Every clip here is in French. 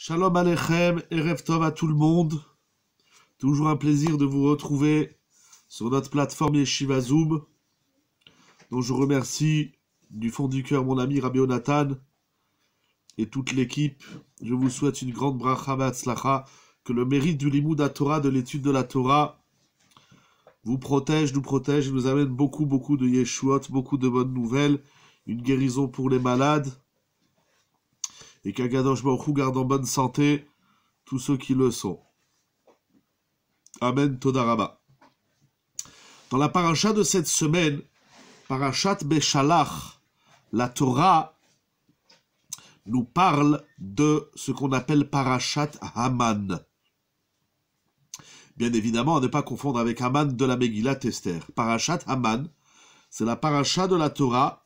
Shalom Aleichem, Erev Tov à tout le monde. Toujours un plaisir de vous retrouver sur notre plateforme Yeshiva Zoom, dont je remercie du fond du cœur mon ami Rabbi Onatan et toute l'équipe. Je vous souhaite une grande bracha v'atzlacha, que le mérite du Limoud HaTorah, de l'étude de la Torah, vous protège, nous protège et nous amène beaucoup de Yeshuot, beaucoup de bonnes nouvelles, une guérison pour les malades, et qu'Akadosh Baruch Hu garde en bonne santé tous ceux qui le sont. Amen, Toda Rabba. Dans la paracha de cette semaine, Parashat Beshalach, la Torah nous parle de ce qu'on appelle Parashat Haman. Bien évidemment, à ne pas confondre avec Haman de la Megillat Esther. Parashat Haman, c'est la paracha de la Torah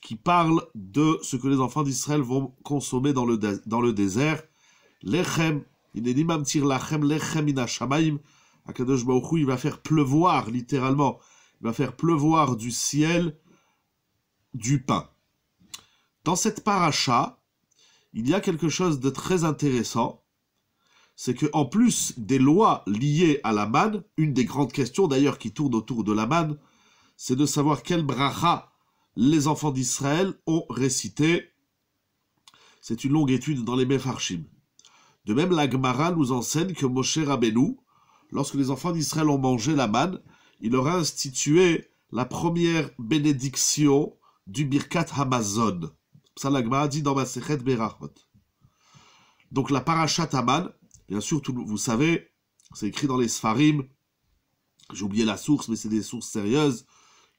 qui parle de ce que les enfants d'Israël vont consommer dans le désert. Lechem, ineni mamtir lachem lechem min hashamayim. Akadosh Baruch Hu, il va faire pleuvoir, littéralement, il va faire pleuvoir du ciel du pain. Dans cette paracha, il y a quelque chose de très intéressant, c'est que en plus des lois liées à la manne, une des grandes questions d'ailleurs qui tourne autour de la manne, c'est de savoir quelle bracha les enfants d'Israël ont récité. C'est une longue étude dans les Mefarshim. De même, la Gemara nous enseigne que Moshe Rabbeinu, lorsque les enfants d'Israël ont mangé la manne, il leur a institué la première bénédiction du Birkat Hamazon. Ça, la Gemara dit dans Masechet Berachot. Donc la Parashat Haman, bien sûr, vous savez, c'est écrit dans les Sfarim, j'ai oublié la source, mais c'est des sources sérieuses,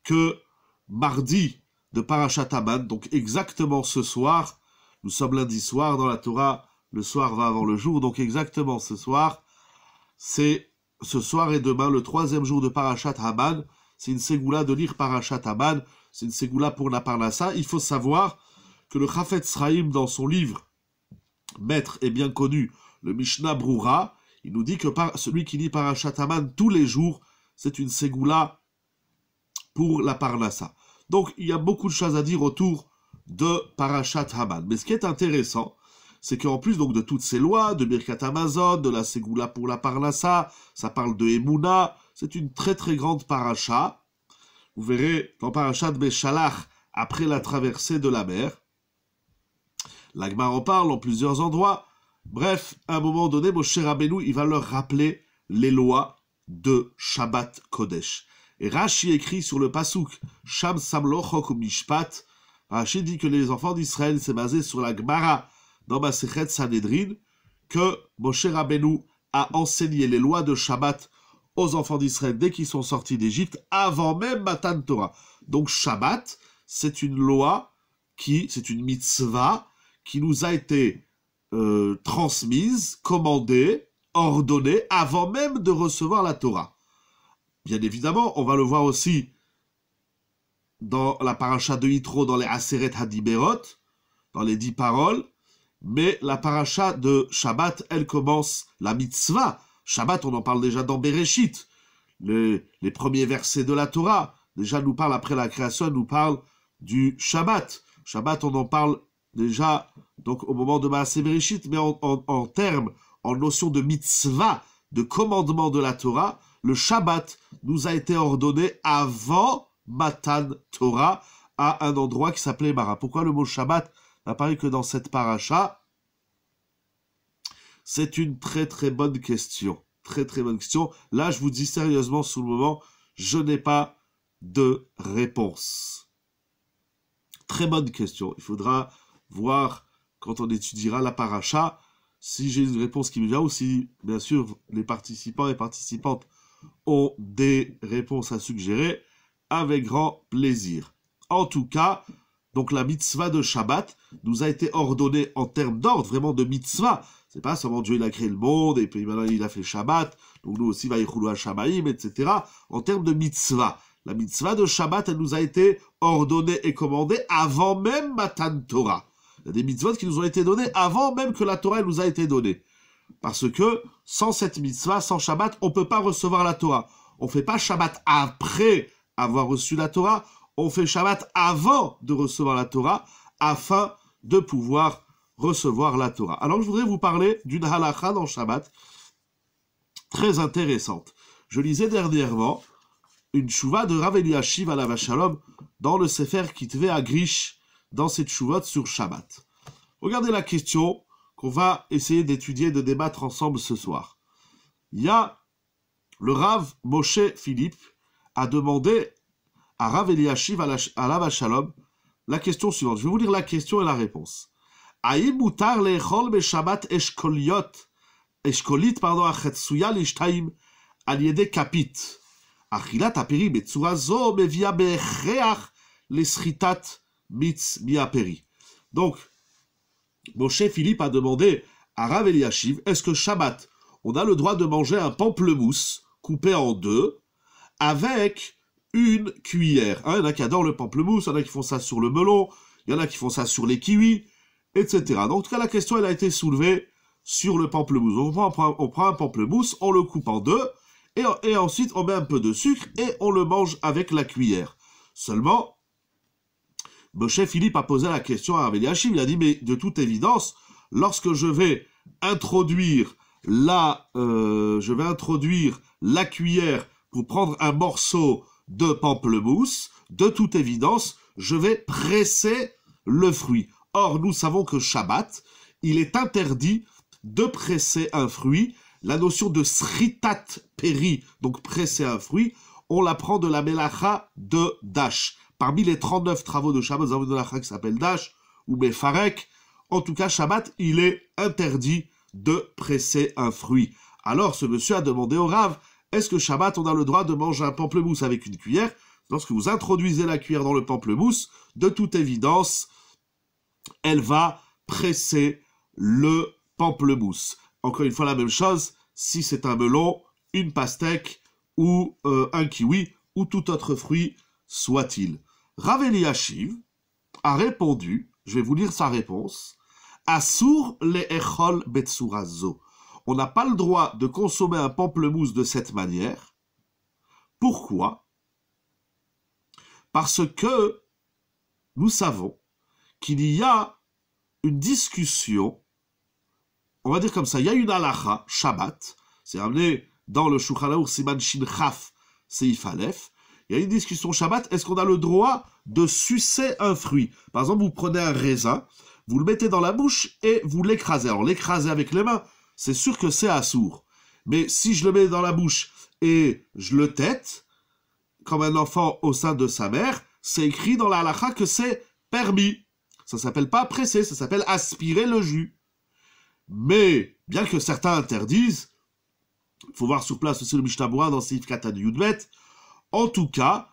que mardi de Parashat Haman, donc exactement ce soir, nous sommes lundi soir dans la Torah, le soir va avant le jour, donc exactement ce soir, c'est ce soir et demain, le troisième jour de Parashat Haman, c'est une ségoula de lire Parashat Haman, c'est une ségoula pour la Parnassa. Il faut savoir que le Chafetz Chaim, dans son livre, maître et bien connu, le Mishnah Brura, il nous dit que celui qui lit Parashat Haman tous les jours, c'est une ségoula pour la Parnassa. Donc, il y a beaucoup de choses à dire autour de Parashat Haman. Mais ce qui est intéressant, c'est qu'en plus donc de toutes ces lois, de Birkat Hamazon, de la ségoula pour la Parnassa, ça parle de Emouna, c'est une très très grande paracha. Vous verrez dans Parashat Beshalach, après la traversée de la mer, la Gemara en parle en plusieurs endroits. Bref, à un moment donné, Moshe Rabbeinu, il va leur rappeler les lois de Shabbat Kodesh. Et Rashi écrit sur le pasouk Sham Samlo Chok Mishpat. Rashi dit que les enfants d'Israël, c'est basé sur la Gemara dans Masechet Sanhedrin, que Moshe Rabbeinu a enseigné les lois de Shabbat aux enfants d'Israël dès qu'ils sont sortis d'Égypte, avant même Matan Torah. Donc Shabbat, c'est une loi c'est une mitzvah qui nous a été transmise, commandée, ordonnée, avant même de recevoir la Torah. Bien évidemment, on va le voir aussi dans la paracha de Yitro, dans les Aseret Hadiberot, dans les 10 paroles, mais la paracha de Shabbat, elle commence la mitzvah. Shabbat, on en parle déjà dans Bereshit. Les premiers versets de la Torah, déjà nous parle après la création, nous parle du Shabbat. Shabbat, on en parle déjà donc au moment de Maaseh Bereshit, mais en termes, en notion de mitzvah, de commandement de la Torah, le Shabbat nous a été ordonné avant Matan Torah à un endroit qui s'appelait Mara. Pourquoi le mot Shabbat n'apparaît que dans cette paracha? C'est une très très bonne question. Très très bonne question. Là, je vous dis sérieusement, sous le moment, je n'ai pas de réponse. Très bonne question. Il faudra voir quand on étudiera la paracha si j'ai une réponse qui me vient ou si, bien sûr, les participants et participantes ont des réponses à suggérer, avec grand plaisir. En tout cas, donc la mitzvah de Shabbat nous a été ordonnée en termes d'ordre, vraiment de mitzvah. C'est pas seulement Dieu il a créé le monde et puis maintenant il a fait Shabbat, donc nous aussi vayichulu ha-shamayim, etc. En termes de mitzvah. La mitzvah de Shabbat, elle nous a été ordonnée et commandée avant même Matan Torah. Il y a des mitzvot qui nous ont été données avant même que la Torah elle nous a été donnée. Parce que sans cette mitzvah, sans Shabbat, on ne peut pas recevoir la Torah. On ne fait pas Shabbat après avoir reçu la Torah, on fait Shabbat avant de recevoir la Torah, afin de pouvoir recevoir la Torah. Alors je voudrais vous parler d'une halakha dans Shabbat, très intéressante. Je lisais dernièrement une tchouva de Rav Eliashiv alav shalom dans le Sefer Kitve Agrish, dans cette tchouvot sur Shabbat. Regardez la question qu'on va essayer d'étudier, de débattre ensemble ce soir. Il y a le Rav Moshe Philippe a demandé à Rav Eliashiv alav shalom la question suivante. Je vais vous lire la question et la réponse. Aïm mutar le'echol beShabbat eshkolit achetsuya lishtaim al yede kapit. Achilat aperi betzura zo mevia be'echreach leschitat mitz miaperi. Donc, Moshe Philippe a demandé à Rav Eliashiv, est-ce que Shabbat, on a le droit de manger un pamplemousse coupé en deux avec une cuillère. Il y en a qui adorent le pamplemousse, il y en a qui font ça sur le melon, il y en a qui font ça sur les kiwis, etc. Donc, en tout cas, la question, elle a été soulevée sur le pamplemousse. On prend un pamplemousse, on le coupe en deux, et ensuite, on met un peu de sucre, et on le mange avec la cuillère. Seulement, Moshe Philippe a posé la question à Rav Eliashiv, il a dit, mais de toute évidence, lorsque je vais introduire la cuillère pour prendre un morceau de pamplemousse, de toute évidence, je vais presser le fruit. Or, nous savons que Shabbat, il est interdit de presser un fruit. La notion de sritat peri, donc presser un fruit, on l'apprend de la melacha de Dash. Parmi les 39 travaux de Shabbat, nous avons une melacha qui s'appelle Dash, ou Mefarek. En tout cas, Shabbat, il est interdit de presser un fruit. Alors, ce monsieur a demandé au Rav, est-ce que Shabbat, on a le droit de manger un pamplemousse avec une cuillère? Lorsque vous introduisez la cuillère dans le pamplemousse, de toute évidence, elle va presser le pamplemousse. Encore une fois, la même chose, si c'est un melon, une pastèque, ou un kiwi, ou tout autre fruit soit-il. Rav Eliashiv a répondu, je vais vous lire sa réponse, Asur le'echol betsura zo. On n'a pas le droit de consommer un pamplemousse de cette manière. Pourquoi? Parce que nous savons qu'il y a une discussion, on va dire comme ça, il y a une halakha, Shabbat, c'est amené dans le Shulchan Aruch Siman Shin Chaf Seif Aleph, il y a une discussion Shabbat, est-ce qu'on a le droit de sucer un fruit? Par exemple, vous prenez un raisin, vous le mettez dans la bouche et vous l'écrasez. Alors l'écraser avec les mains, c'est sûr que c'est assourd. Mais si je le mets dans la bouche et je le tète, comme un enfant au sein de sa mère, c'est écrit dans la halakha que c'est permis. Ça s'appelle pas presser, ça s'appelle aspirer le jus. Mais, bien que certains interdisent, il faut voir sur place aussi le Mishnah Berurah dans Seif Katan Yudbet, en tout cas,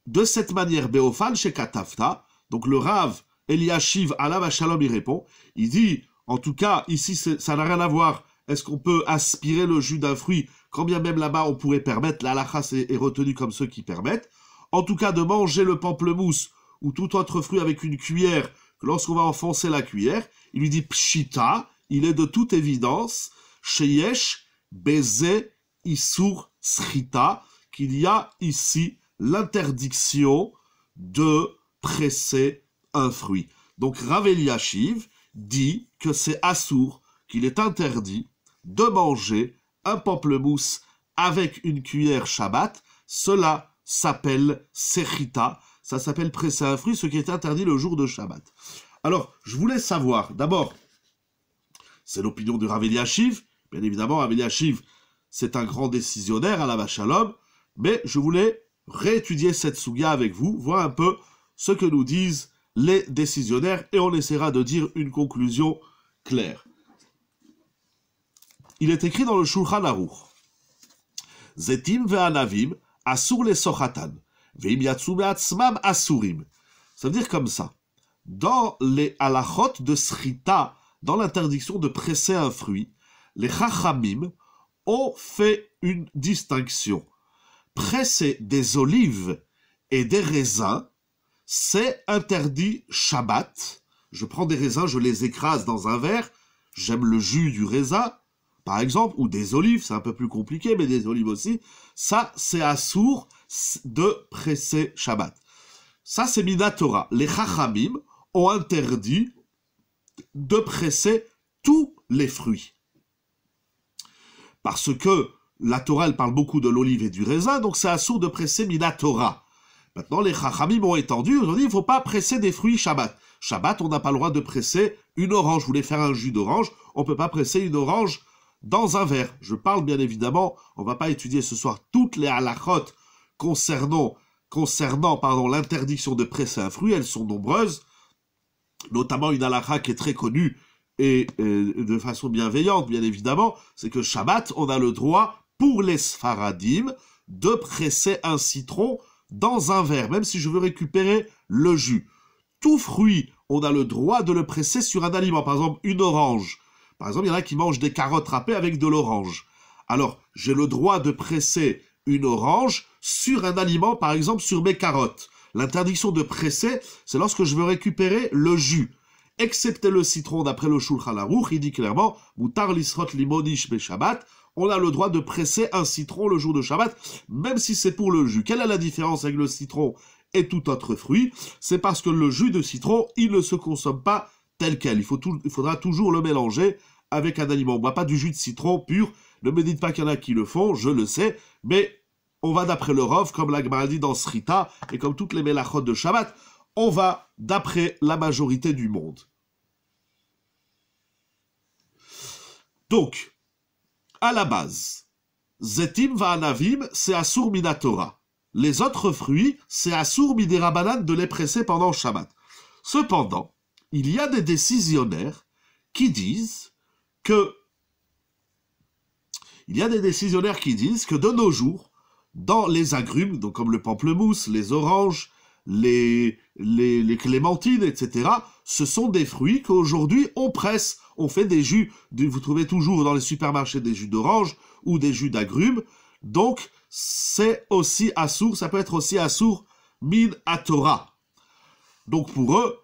de cette manière, Beofan chez Katafta, donc le Rav Eliashiv alav shalom y répond, il dit, en tout cas, ici ça n'a rien à voir, est-ce qu'on peut aspirer le jus d'un fruit, quand bien même là-bas on pourrait permettre, la halakha est retenue comme ceux qui permettent, en tout cas de manger le pamplemousse ou tout autre fruit avec une cuillère, que lorsqu'on va enfoncer la cuillère, il lui dit pshita, il est de toute évidence, sheyesh beze isur srita, qu'il y a ici l'interdiction de presser un fruit. Donc Rav Eliashiv dit que c'est assour, qu'il est interdit de manger un pamplemousse avec une cuillère Shabbat. Cela s'appelle sechita, ça s'appelle presser un fruit, ce qui est interdit le jour de Shabbat. Alors, je voulais savoir, d'abord, c'est l'opinion de Rav Eliashiv, bien évidemment, Rav Eliashiv, c'est un grand décisionnaire, alav shalom, mais je voulais réétudier cette souga avec vous, voir un peu ce que nous disent les décisionnaires, et on essaiera de dire une conclusion claire. Il est écrit dans le Shulchan Aruch, Zetim ve'anavim asur les sochatan, ve'im yatsu me'atzmam asurim. Ça veut dire comme ça. Dans les halachot de srita, dans l'interdiction de presser un fruit, les chachamim ont fait une distinction. Presser des olives et des raisins, c'est interdit Shabbat. Je prends des raisins, je les écrase dans un verre, j'aime le jus du raisin, par exemple, ou des olives, c'est un peu plus compliqué, mais des olives aussi. Ça, c'est assour de presser Shabbat. Ça, c'est Mina Torah. Les Chachamim ont interdit de presser tous les fruits. Parce que la Torah, elle parle beaucoup de l'olive et du raisin, donc c'est assour de presser mina Torah. Maintenant, les Chachamim ont étendu, aujourd'hui, il ne faut pas presser des fruits Shabbat. Shabbat, on n'a pas le droit de presser une orange. Vous voulez faire un jus d'orange, on ne peut pas presser une orange dans un verre. Je parle bien évidemment, on ne va pas étudier ce soir toutes les halachot concernant l'interdiction de presser un fruit, elles sont nombreuses, notamment une halakha qui est très connue et de façon bienveillante, bien évidemment, c'est que Shabbat, on a le droit, pour les Sfaradim, de presser un citron dans un verre, même si je veux récupérer le jus. Tout fruit, on a le droit de le presser sur un aliment, par exemple une orange. Par exemple, il y en a qui mangent des carottes râpées avec de l'orange. Alors, j'ai le droit de presser une orange sur un aliment, par exemple sur mes carottes. L'interdiction de presser, c'est lorsque je veux récupérer le jus. Excepté le citron, d'après le Shulchan Aruch, il dit clairement, Mutar lisrot limonish be Shabbat, on a le droit de presser un citron le jour de Shabbat, même si c'est pour le jus. Quelle est la différence avec le citron et tout autre fruit? C'est parce que le jus de citron, il ne se consomme pas tel quel. Il faudra toujours le mélanger avec un aliment. On ne boit pas du jus de citron pur. Ne me dites pas qu'il y en a qui le font, je le sais, mais on va d'après le Rov, comme la Gemara dit dans Srita, et comme toutes les mélachot de Shabbat, on va d'après la majorité du monde. Donc, à la base, Zetim va'anavim, c'est Asur minatora. Les autres fruits, c'est Asur midirabanan de les presser pendant Shabbat. Cependant, il y a des décisionnaires qui disent que de nos jours, dans les agrumes, donc comme le pamplemousse, les oranges, les clémentines, etc., ce sont des fruits qu'aujourd'hui on presse. On fait des jus, vous trouvez toujours dans les supermarchés des jus d'orange ou des jus d'agrumes. Donc, c'est aussi assour, ça peut être aussi assour min atora. Donc pour eux,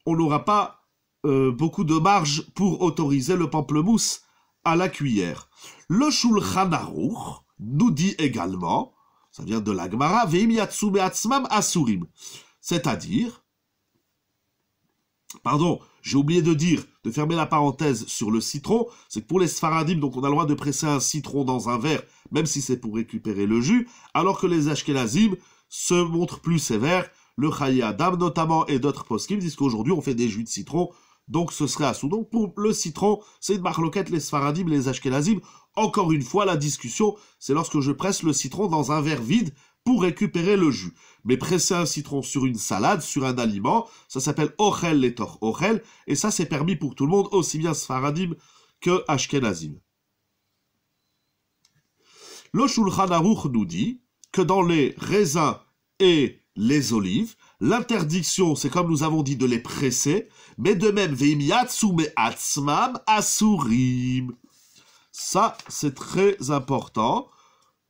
on n'aura pas beaucoup de marge pour autoriser le pamplemousse à la cuillère. Le Shulchan Aruch nous dit également, ça vient de la Gemara, ve'im yatsu be'atzmam asurim. C'est-à-dire, pardon, j'ai oublié de fermer la parenthèse sur le citron, c'est que pour les Sfaradim, donc on a le droit de presser un citron dans un verre, même si c'est pour récupérer le jus, alors que les Ashkenazim se montrent plus sévères, le Chaye Adam notamment et d'autres poskim disent qu'aujourd'hui on fait des jus de citron, donc ce serait assou. Donc pour le citron, c'est une marloquette, les Sfaradim, les Ashkenazim. Encore une fois, la discussion, c'est lorsque je presse le citron dans un verre vide pour récupérer le jus. Mais presser un citron sur une salade, sur un aliment, ça s'appelle ochel letor ochel, et ça c'est permis pour tout le monde, aussi bien Sfaradim que Ashkenazim. Le Shulchan Aruch nous dit que dans les raisins et les olives, l'interdiction, c'est comme nous avons dit, de les presser, mais de même, ve'im yatsu me'atzmam asurim. Ça, c'est très important.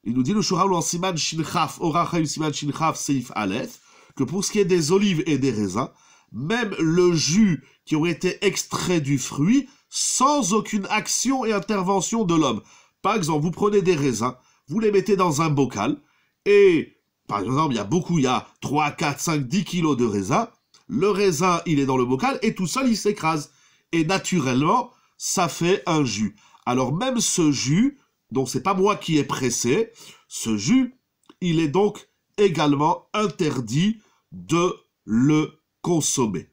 Il nous dit le Shura en Siman Shinchaf, Orachayim Siman Shinchaf, Seif Aleph, que pour ce qui est des olives et des raisins, même le jus qui aurait été extrait du fruit, sans aucune action et intervention de l'homme. Par exemple, vous prenez des raisins, vous les mettez dans un bocal, et par exemple, il y a 3, 4, 5, 10 kilos de raisins, le raisin, il est dans le bocal, et tout seul, il s'écrase. Et naturellement, ça fait un jus. Alors même ce jus, donc c'est pas moi qui ai pressé, ce jus, il est donc également interdit de le consommer.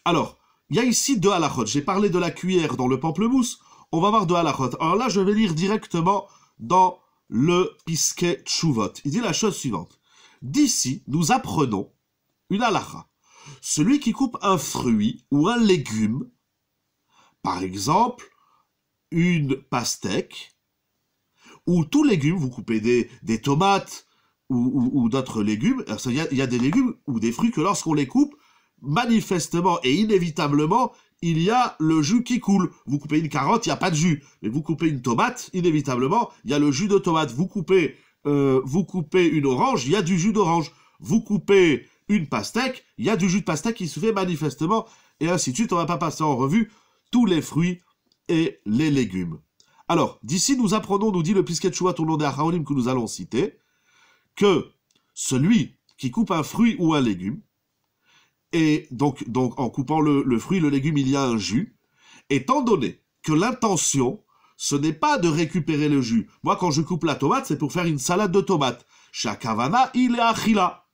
Alors, il y a ici deux halachot. J'ai parlé de la cuillère dans le pamplemousse, on va voir deux halachot. Alors là, je vais lire directement dans le Piskei Tshuvot. Il dit la chose suivante. D'ici, nous apprenons une halacha. Celui qui coupe un fruit ou un légume, par exemple, une pastèque, ou tout légume, vous coupez des tomates ou d'autres légumes, il y a des légumes ou des fruits que lorsqu'on les coupe, manifestement et inévitablement, il y a le jus qui coule. Vous coupez une carotte, il n'y a pas de jus. Mais vous coupez une tomate, inévitablement, il y a le jus de tomate. Vous coupez une orange, il y a du jus d'orange. Vous coupez une pastèque, il y a du jus de pastèque qui se fait manifestement, et ainsi de suite. On ne va pas passer en revue tous les fruits et les légumes. Alors, d'ici nous apprenons, nous dit le Piskei Teshuvot au nom des Acharonim que nous allons citer, que celui qui coupe un fruit ou un légume Et donc en coupant le fruit, le légume, il y a un jus. Étant donné que l'intention, ce n'est pas de récupérer le jus. Moi, quand je coupe la tomate, c'est pour faire une salade de tomates. Shakavana, il est achila.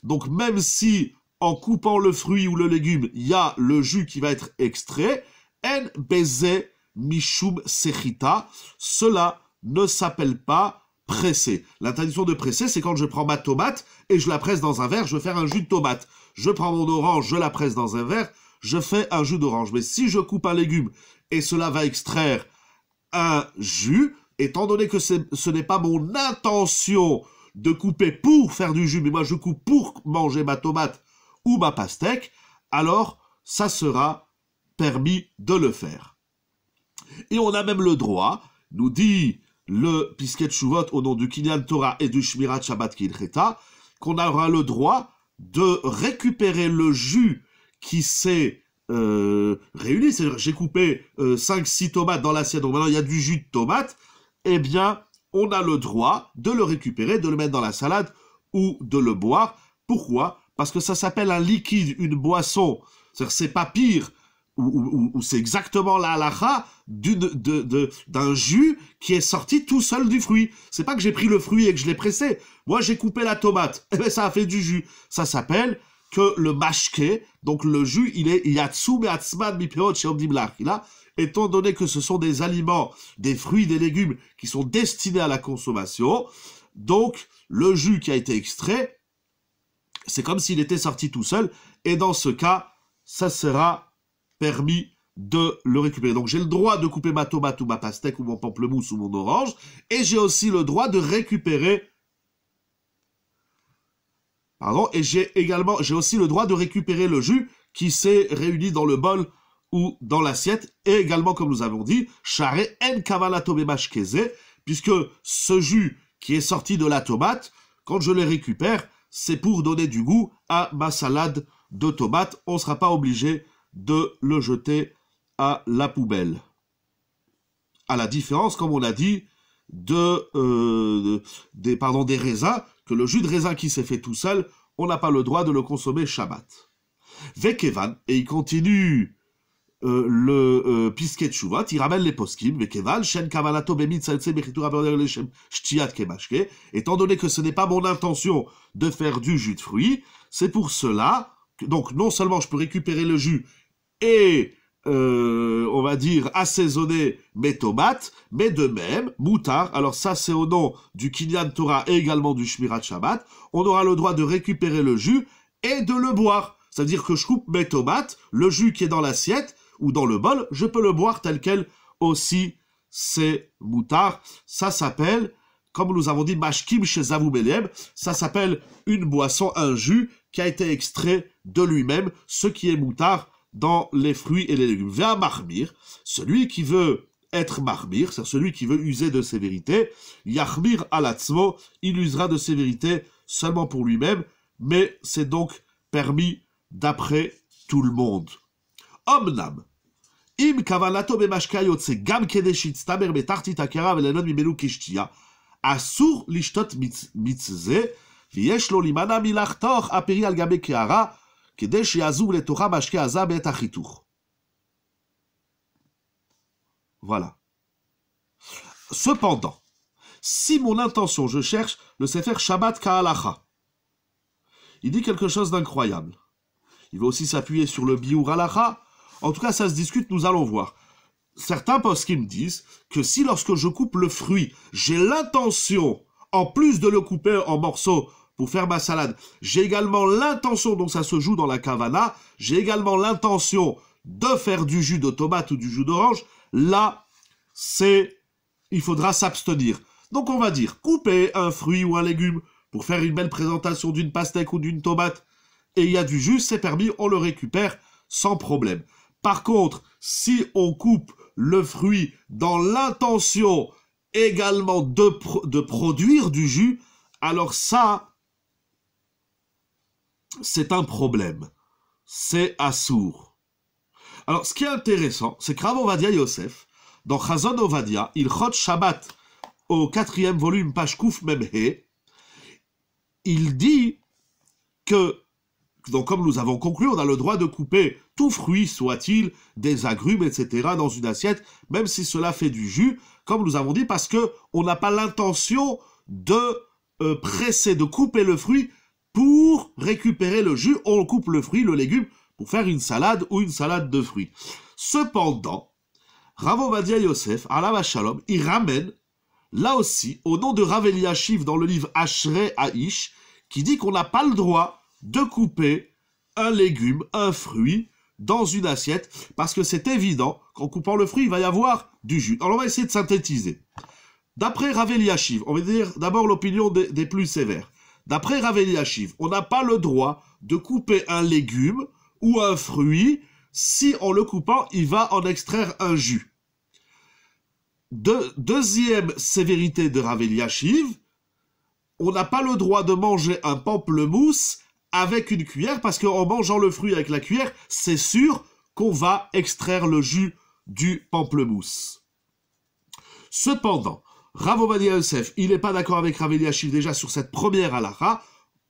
Donc même si en coupant le fruit ou le légume, il y a le jus qui va être extrait, en beze mishum sechita, cela ne s'appelle pas presser. L'interdiction de presser, c'est quand je prends ma tomate et je la presse dans un verre, je vais faire un jus de tomate. Je prends mon orange, je la presse dans un verre, je fais un jus d'orange. Mais si je coupe un légume et cela va extraire un jus, étant donné que ce n'est pas mon intention de couper pour faire du jus, mais moi je coupe pour manger ma tomate ou ma pastèque, alors ça sera permis de le faire. Et on a même le droit, nous dit le Pisket Shuvot au nom du Kinyan Torah et du Shmirat Shabbat Kilcheta, qu'on aura le droit de récupérer le jus qui s'est réuni, c'est-à-dire j'ai coupé 5-6 tomates dans l'assiette, donc maintenant il y a du jus de tomate, eh bien on a le droit de le récupérer, de le mettre dans la salade ou de le boire. Pourquoi? Parce que ça s'appelle un liquide, une boisson, c'est-à-dire c'est pas pire, ou c'est exactement la halakha d'un jus qui est sorti tout seul du fruit. C'est pas que j'ai pris le fruit et que je l'ai pressé. Moi, j'ai coupé la tomate. Et bien, ça a fait du jus. Ça s'appelle que le mashke, donc le jus, il est yatsu be'atzman mipeot she'omdim la'achila. Étant donné que ce sont des aliments, des fruits, des légumes qui sont destinés à la consommation, donc le jus qui a été extrait, c'est comme s'il était sorti tout seul. Et dans ce cas, ça sera permis de le récupérer. Donc j'ai le droit de couper ma tomate ou ma pastèque ou mon pamplemousse ou mon orange, et j'ai aussi le droit de récupérer j'ai aussi le droit de récupérer le jus qui s'est réuni dans le bol ou dans l'assiette, et également, comme nous avons dit, share en kavalato bemashkeze, puisque ce jus qui est sorti de la tomate, quand je le récupère, c'est pour donner du goût à ma salade de tomates. On ne sera pas obligé de le jeter à la poubelle. À la différence, comme on a dit, des raisins, que le jus de raisin qui s'est fait tout seul, on n'a pas le droit de le consommer Shabbat. Vekevan, et il continue le Pisket Shuvot, il ramène les poskim, Vekevan, Shen Kavalato Bemit Saltse Bechitur Aberder Leshem Shtiat Kemashke, étant donné que ce n'est pas mon intention de faire du jus de fruits, c'est pour cela que, donc non seulement je peux récupérer le jus et on va dire assaisonner mes tomates, mais de même, moutar, alors ça c'est au nom du Kinyan Torah et également du Shmirat Shabbat, on aura le droit de récupérer le jus et de le boire. C'est-à-dire que je coupe mes tomates, le jus qui est dans l'assiette ou dans le bol, je peux le boire tel quel aussi, c'est moutar. Ça s'appelle, comme nous avons dit, mashkim chez Zavou Beliem, ça s'appelle une boisson, un jus qui a été extrait de lui-même, ce qui est moutar dans les fruits et les légumes. Vea marmir, celui qui veut être marmir, c'est celui qui veut user de sévérité, yachmir alatzmo, il usera de sévérité seulement pour lui-même, mais c'est donc permis d'après tout le monde. Omnam, im kavalato bemashka yotse gam kedeshit stamer betartit akera velenon mimenu kishtia, asur lishtot mitzze, viesh lo limana milachtor aperi al gabe keara, voilà. Cependant, si mon intention, je cherche le Sefer Shabbat Ka'alacha, il dit quelque chose d'incroyable. Il va aussi s'appuyer sur le Biur Halacha. En tout cas, ça se discute, nous allons voir. Certains poskim disent que si lorsque je coupe le fruit, j'ai l'intention, en plus de le couper en morceaux, pour faire ma salade, j'ai également l'intention, donc ça se joue dans la kavana, j'ai également l'intention de faire du jus de tomate ou du jus d'orange, là, il faudra s'abstenir. Donc on va dire, couper un fruit ou un légume pour faire une belle présentation d'une pastèque ou d'une tomate, et il y a du jus, c'est permis, on le récupère sans problème. Par contre, si on coupe le fruit dans l'intention également de produire du jus, alors ça, c'est un problème. C'est assour. Alors, ce qui est intéressant, c'est que Rav Ovadia Yosef, dans Chazon Ovadia, il Chot Shabbat, au 4e volume, page Kouf Memhe, il dit que Donc, comme nous avons conclu, on a le droit de couper tout fruit, soit-il des agrumes, etc., dans une assiette, même si cela fait du jus, comme nous avons dit, parce que on n'a pas l'intention de presser, de couper le fruit pour récupérer le jus. On coupe le fruit, le légume, pour faire une salade ou une salade de fruits. Cependant, Rav Ovadia Yosef, alav Shalom, il ramène, là aussi, au nom de Rav Eliashiv dans le livre Ashrei Aish, qui dit qu'on n'a pas le droit de couper un légume, un fruit, dans une assiette, parce que c'est évident qu'en coupant le fruit, il va y avoir du jus. Alors on va essayer de synthétiser. D'après Rav Eliashiv, on va dire d'abord l'opinion des plus sévères. D'après Rav Eliashiv, on n'a pas le droit de couper un légume ou un fruit si en le coupant, il va en extraire un jus. Deuxième sévérité de Rav Eliashiv, on n'a pas le droit de manger un pamplemousse avec une cuillère, parce qu'en mangeant le fruit avec la cuillère, c'est sûr qu'on va extraire le jus du pamplemousse. Cependant, Rav Ovadia Yosef, il n'est pas d'accord avec Rav Eliashiv déjà sur cette première halakha.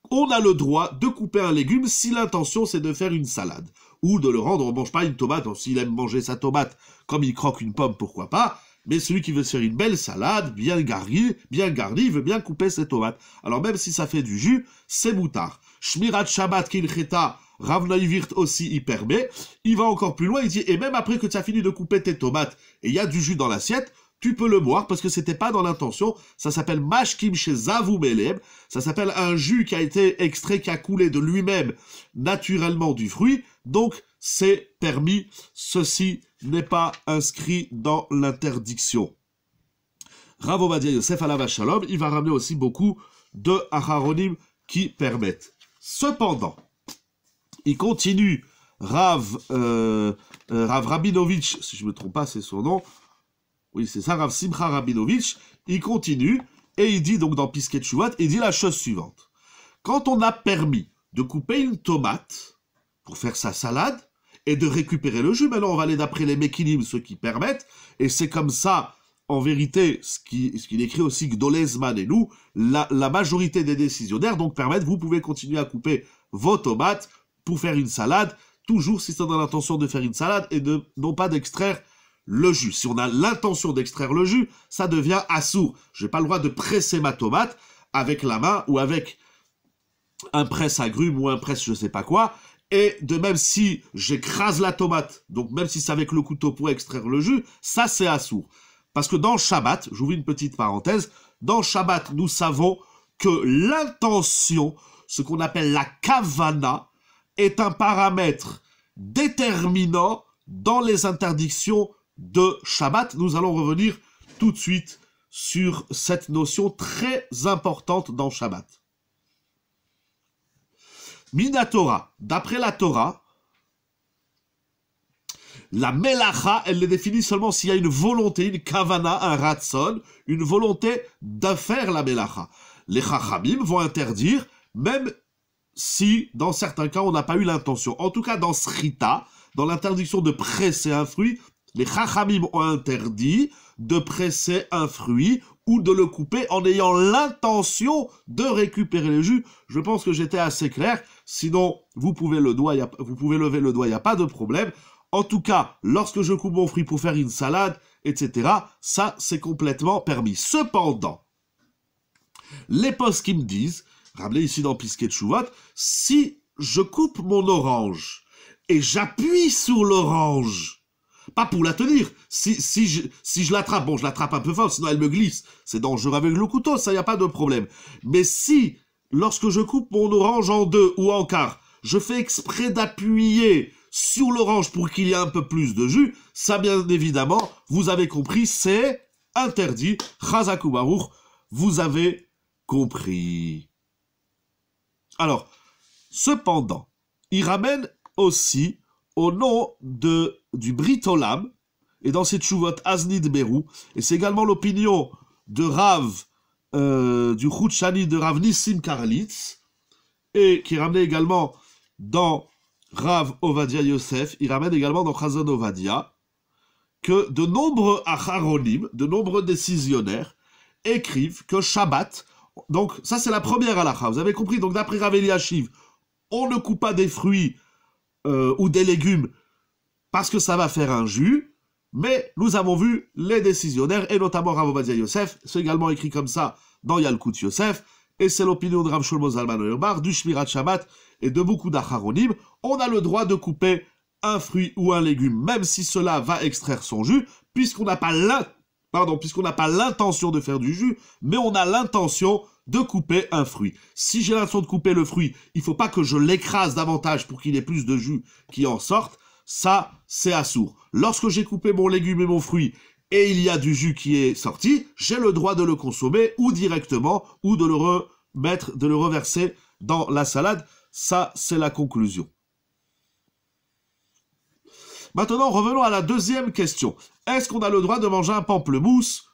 On a le droit de couper un légume si l'intention c'est de faire une salade, ou de le rendre, on ne mange pas une tomate, s'il aime manger sa tomate comme il croque une pomme, pourquoi pas, mais celui qui veut se faire une belle salade, bien garnie, il veut bien couper ses tomates. Alors même si ça fait du jus, c'est moutard. Shmirat Shabbat Kilcheta, Rav Naivirt aussi y permet. Il va encore plus loin, il dit, et même après que tu as fini de couper tes tomates, et il y a du jus dans l'assiette, tu peux le boire parce que c'était pas dans l'intention. Ça s'appelle Mashkim chez Zavu Melem. Ça s'appelle un jus qui a été extrait, qui a coulé de lui-même naturellement du fruit. Donc, c'est permis. Ceci n'est pas inscrit dans l'interdiction. Rav Ovadia Yosef alav Shalom, il va ramener aussi beaucoup de acharonim qui permettent. Cependant, il continue Rav Rabinovitch, si je ne me trompe pas, c'est son nom. Oui, c'est ça, Rav Simcha Rabinovitch. Il continue et il dit donc dans Piskei Teshuvot, il dit la chose suivante. Quand on a permis de couper une tomate pour faire sa salade et de récupérer le jus, maintenant on va aller d'après les Mekinim, ceux qui permettent, et c'est comme ça, en vérité, ce qu'il écrit aussi Gdolei Zman et nous, la majorité des décisionnaires donc permettent, vous pouvez continuer à couper vos tomates pour faire une salade, toujours si c'est dans l'intention de faire une salade et non pas d'extraire le jus. Si on a l'intention d'extraire le jus, ça devient assourd. Je n'ai pas le droit de presser ma tomate avec la main ou avec un presse-agrumes ou un presse je sais pas quoi. Et de même si j'écrase la tomate, donc même si c'est avec le couteau pour extraire le jus, ça c'est assourd. Parce que dans Shabbat, j'ouvre une petite parenthèse, dans Shabbat, nous savons que l'intention, ce qu'on appelle la kavana, est un paramètre déterminant dans les interdictions de Shabbat. Nous allons revenir tout de suite sur cette notion très importante dans Shabbat. Mina Torah, d'après la Torah, la melacha, elle les définit seulement s'il y a une volonté, une kavana, un ratson, une volonté de faire la melacha. Les chachamim vont interdire, même si dans certains cas on n'a pas eu l'intention. En tout cas dans Srita, dans l'interdiction de presser un fruit, les chachamim ont interdit de presser un fruit ou de le couper en ayant l'intention de récupérer le jus. Je pense que j'étais assez clair. Sinon, vous pouvez lever le doigt, il n'y a pas de problème. En tout cas, lorsque je coupe mon fruit pour faire une salade, etc., ça, c'est complètement permis. Cependant, les poskim me disent, ramenez ici dans Piskei Teshuvot, si je coupe mon orange et j'appuie sur l'orange, pas pour la tenir. Si je l'attrape, bon, je l'attrape un peu fort, sinon elle me glisse. C'est dangereux avec le couteau, ça, il n'y a pas de problème. Mais si, lorsque je coupe mon orange en deux ou en quart, je fais exprès d'appuyer sur l'orange pour qu'il y ait un peu plus de jus, ça, bien évidemment, vous avez compris, c'est interdit. Chazaku Baruch, vous avez compris. Alors, cependant, il ramène aussi au nom du Brit Olam, et dans cette Teshuvot Aznid Berou, et c'est également l'opinion de Rav, du Chutshani de Rav Nissim Karlitz, et qui ramène également dans Rav Ovadia Yosef, il ramène également dans Chazon Ovadia, que de nombreux acharonim, de nombreux décisionnaires, écrivent que Shabbat, donc ça c'est la première halakha, vous avez compris, donc d'après Rav Eliashiv, on ne coupe pas des fruits ou des légumes parce que ça va faire un jus, mais nous avons vu les décisionnaires, et notamment Rav Ovadia Yosef, c'est également écrit comme ça dans Yalkut Yosef, et c'est l'opinion de Rav Shlomo Zalman Auerbach, du Shmirat Shabbat et de beaucoup d'Acharonim. On a le droit de couper un fruit ou un légume, même si cela va extraire son jus, puisqu'on n'a pas l'intention de faire du jus, mais on a l'intention de couper un fruit. Si j'ai l'intention de couper le fruit, il ne faut pas que je l'écrase davantage pour qu'il y ait plus de jus qui en sorte. Ça, c'est assourd. Lorsque j'ai coupé mon légume et mon fruit, et il y a du jus qui est sorti, j'ai le droit de le consommer, ou directement, ou de le reverser dans la salade. Ça, c'est la conclusion. Maintenant, revenons à la deuxième question. Est-ce qu'on a le droit de manger un pamplemousse?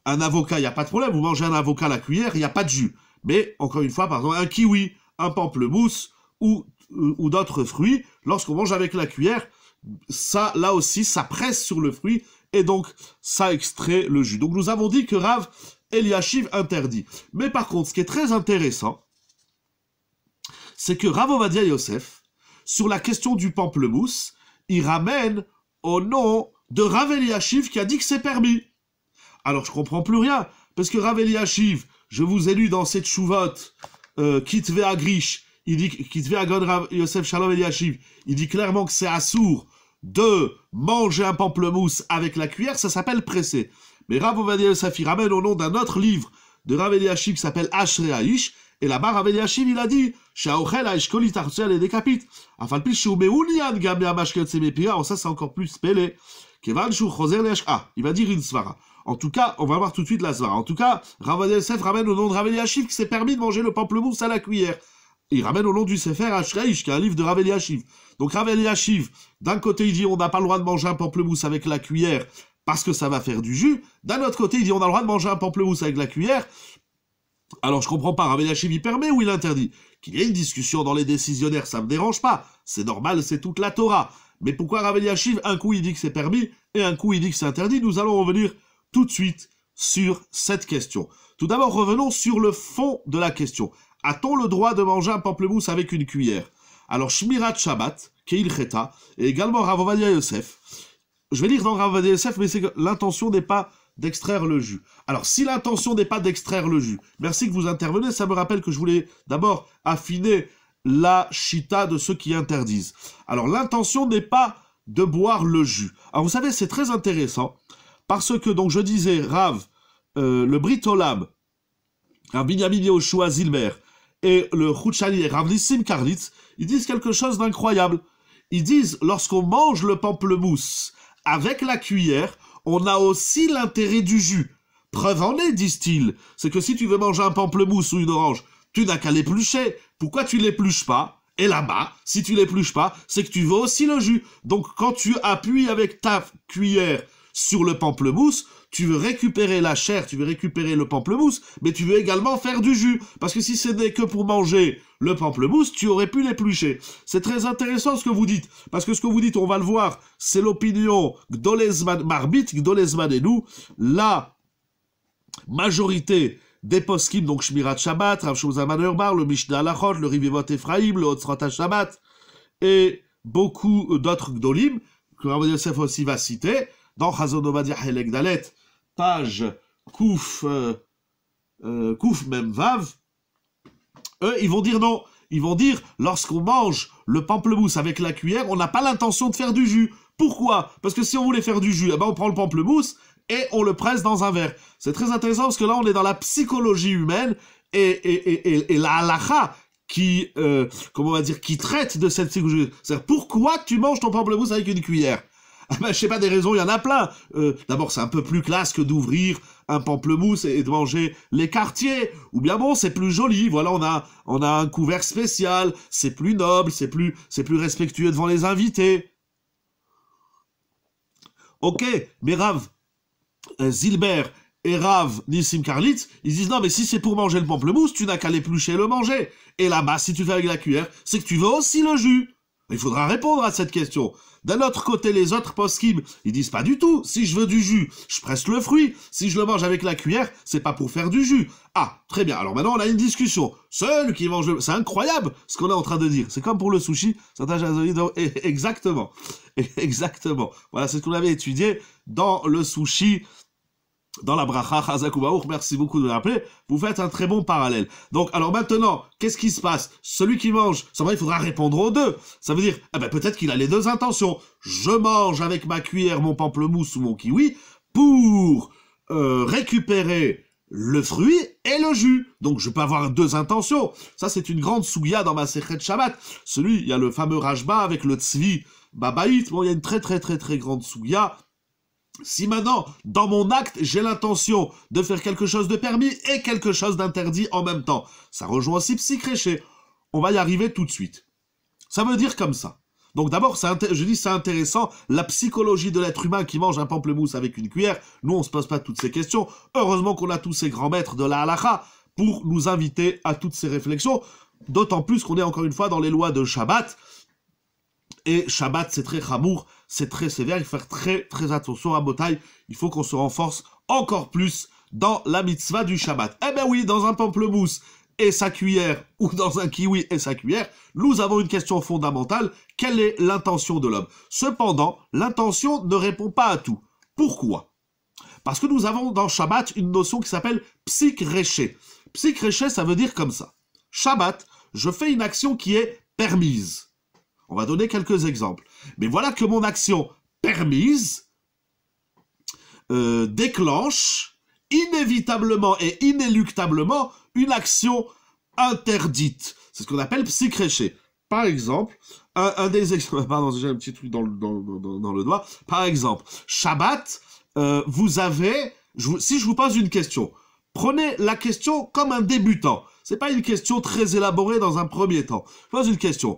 Un avocat, il n'y a pas de problème. Vous mangez un avocat à la cuillère, il n'y a pas de jus. Mais, encore une fois, par exemple, un kiwi, un pamplemousse ou d'autres fruits, lorsqu'on mange avec la cuillère, ça, là aussi, ça presse sur le fruit et donc ça extrait le jus. Donc nous avons dit que Rav Eliashiv interdit. Mais par contre, ce qui est très intéressant, c'est que Rav Ovadia Yosef, sur la question du pamplemousse, il ramène au nom de Rav Eliashiv qui a dit que c'est permis. Alors je comprends plus rien, parce que Rav Eliashiv, je vous ai lu dans cette chouvot, Kitve Agrish, il dit Kitve Agon Rav Yosef Shalom Eliashiv, il dit clairement que c'est assourd de manger un pamplemousse avec la cuillère, ça s'appelle presser. Mais Rav Ovadia Yosef, il ramène au nom d'un autre livre de Rav Eliashiv qui s'appelle Ashrei Aish, et là-bas Rav Eliashiv il a dit Shaochel Aishkoli Tartzel et décapite. Enfin, plus Shumeunian Gamia Mashket Semepira, ça c'est encore plus spellé. Kevan Shu Choser Lesh. Ah, il va dire une svara. En tout cas, on va voir tout de suite la svara. En tout cas, Rav Ovadia Yosef ramène au nom de Rav Eliashiv qui s'est permis de manger le pamplemousse à la cuillère. Il ramène au nom du Sefer Ashrei Aish, qui est un livre de Rav Eliashiv. Donc Rav Eliashiv, d'un côté il dit on n'a pas le droit de manger un pamplemousse avec la cuillère parce que ça va faire du jus. D'un autre côté il dit on a le droit de manger un pamplemousse avec la cuillère. Alors je comprends pas, Rav Eliashiv il permet ou il interdit? Qu'il y ait une discussion dans les décisionnaires, ça me dérange pas. C'est normal, c'est toute la Torah. Mais pourquoi Rav Eliashiv, un coup il dit que c'est permis et un coup il dit que c'est interdit? Nous allons revenir tout de suite sur cette question. Tout d'abord revenons sur le fond de la question. A-t-on le droit de manger un pamplemousse avec une cuillère? Alors, Shmirat Shabbat, Keil Cheta, et également Rav Ovadia Yosef. Je vais lire dans Rav Ovadia Yosef, mais c'est que l'intention n'est pas d'extraire le jus. Alors, si l'intention n'est pas d'extraire le jus, merci que vous intervenez, ça me rappelle que je voulais d'abord affiner la chita de ceux qui interdisent. Alors, l'intention n'est pas de boire le jus. Alors, vous savez, c'est très intéressant, parce que, donc, je disais, Rav, le Brit Olam, Rav Binyamin Yehoshua Zilber, et le Chouchani et Rav Nissim Karlitz, ils disent quelque chose d'incroyable. Ils disent, lorsqu'on mange le pamplemousse avec la cuillère, on a aussi l'intérêt du jus. Preuve en est, disent-ils, c'est que si tu veux manger un pamplemousse ou une orange, tu n'as qu'à l'éplucher. Pourquoi tu l'épluches pas? Et là-bas, si tu l'épluches pas, c'est que tu veux aussi le jus. Donc quand tu appuies avec ta cuillère sur le pamplemousse, tu veux récupérer la chair, tu veux récupérer le pamplemousse, mais tu veux également faire du jus. Parce que si ce n'est que pour manger le pamplemousse, tu aurais pu l'éplucher. C'est très intéressant ce que vous dites. Parce que ce que vous dites, on va le voir, c'est l'opinion Gdolezman Marbit, Gdolezman et nous, la majorité des poskim, donc Shmirat Shabbat, Rav Shlomo Zalman Auerbach, le Mishnah Halachot, le Rivivot Ephraim, le Hotzrot Shabbat, et beaucoup d'autres Gdolim, que Rav Yosef aussi va citer, dans Chazon Ovadia Helek Dalet, page Kouf Mem Vav, eux, ils vont dire non. Ils vont dire, lorsqu'on mange le pamplemousse avec la cuillère, on n'a pas l'intention de faire du jus. Pourquoi? Parce que si on voulait faire du jus, eh ben on prend le pamplemousse et on le presse dans un verre. C'est très intéressant parce que là, on est dans la psychologie humaine et la halacha qui, comment on va dire, qui traite de cette psychologie. C'est-à-dire, pourquoi tu manges ton pamplemousse avec une cuillère? Ah ben, je sais pas, des raisons, il y en a plein. D'abord, c'est un peu plus classe que d'ouvrir un pamplemousse et de manger les quartiers. Ou bien bon, c'est plus joli. Voilà, on a un couvert spécial. C'est plus noble, c'est plus respectueux devant les invités. Ok, mais Rav Zilber et Rav Nissim Karlitz, ils disent non, mais si c'est pour manger le pamplemousse, tu n'as qu'à l'éplucher et le manger. Et là-bas, si tu fais avec la cuillère, c'est que tu veux aussi le jus. Il faudra répondre à cette question. D'un autre côté, les autres poskim, ils disent pas du tout. Si je veux du jus, je presse le fruit. Si je le mange avec la cuillère, c'est pas pour faire du jus. Ah, très bien. Alors maintenant, on a une discussion. Seul qui mange le... C'est incroyable ce qu'on est en train de dire. C'est comme pour le sushi. Exactement. Exactement. Voilà, c'est ce qu'on avait étudié dans le sushi. Dans la bracha Chazakubaour, merci beaucoup de le rappeler, vous faites un très bon parallèle. Donc, alors maintenant, qu'est-ce qui se passe? Celui qui mange, ça va, il faudra répondre aux deux. Ça veut dire, peut-être qu'il a les deux intentions. Je mange avec ma cuillère mon pamplemousse ou mon kiwi pour récupérer le fruit et le jus. Donc, je peux avoir deux intentions. Ça, c'est une grande souya dans ma Sechet Shabbat. Il y a le fameux Rajba avec le Tzvi Babaït. Bon, il y a une très grande souya. Si maintenant, dans mon acte, j'ai l'intention de faire quelque chose de permis et quelque chose d'interdit en même temps, ça rejoint aussi psychréché. On va y arriver tout de suite. Ça veut dire comme ça. Donc d'abord, je dis c'est intéressant, la psychologie de l'être humain qui mange un pamplemousse avec une cuillère. Nous, on se pose pas toutes ces questions. Heureusement qu'on a tous ces grands maîtres de la halakha pour nous inviter à toutes ces réflexions. D'autant plus qu'on est encore une fois dans les lois de Shabbat. Et Shabbat, c'est très chamour, c'est très sévère, il faut faire très attention à Botaï. Il faut qu'on se renforce encore plus dans la mitzvah du Shabbat. Eh ben oui, dans un pamplemousse et sa cuillère, ou dans un kiwi et sa cuillère, nous avons une question fondamentale. Quelle est l'intention de l'homme? Cependant, l'intention ne répond pas à tout. Pourquoi? Parce que nous avons dans Shabbat une notion qui s'appelle psychréché. Psychréché, ça veut dire comme ça. Shabbat, je fais une action qui est permise. On va donner quelques exemples. Mais voilà que mon action permise déclenche inévitablement et inéluctablement une action interdite. C'est ce qu'on appelle psychréché. Par exemple, un des exemples... Pardon, j'ai un petit truc dans le doigt. Par exemple, Shabbat, vous avez... Si je vous pose une question, prenez la question comme un débutant. C'est pas une question très élaborée dans un premier temps. Je pose une question.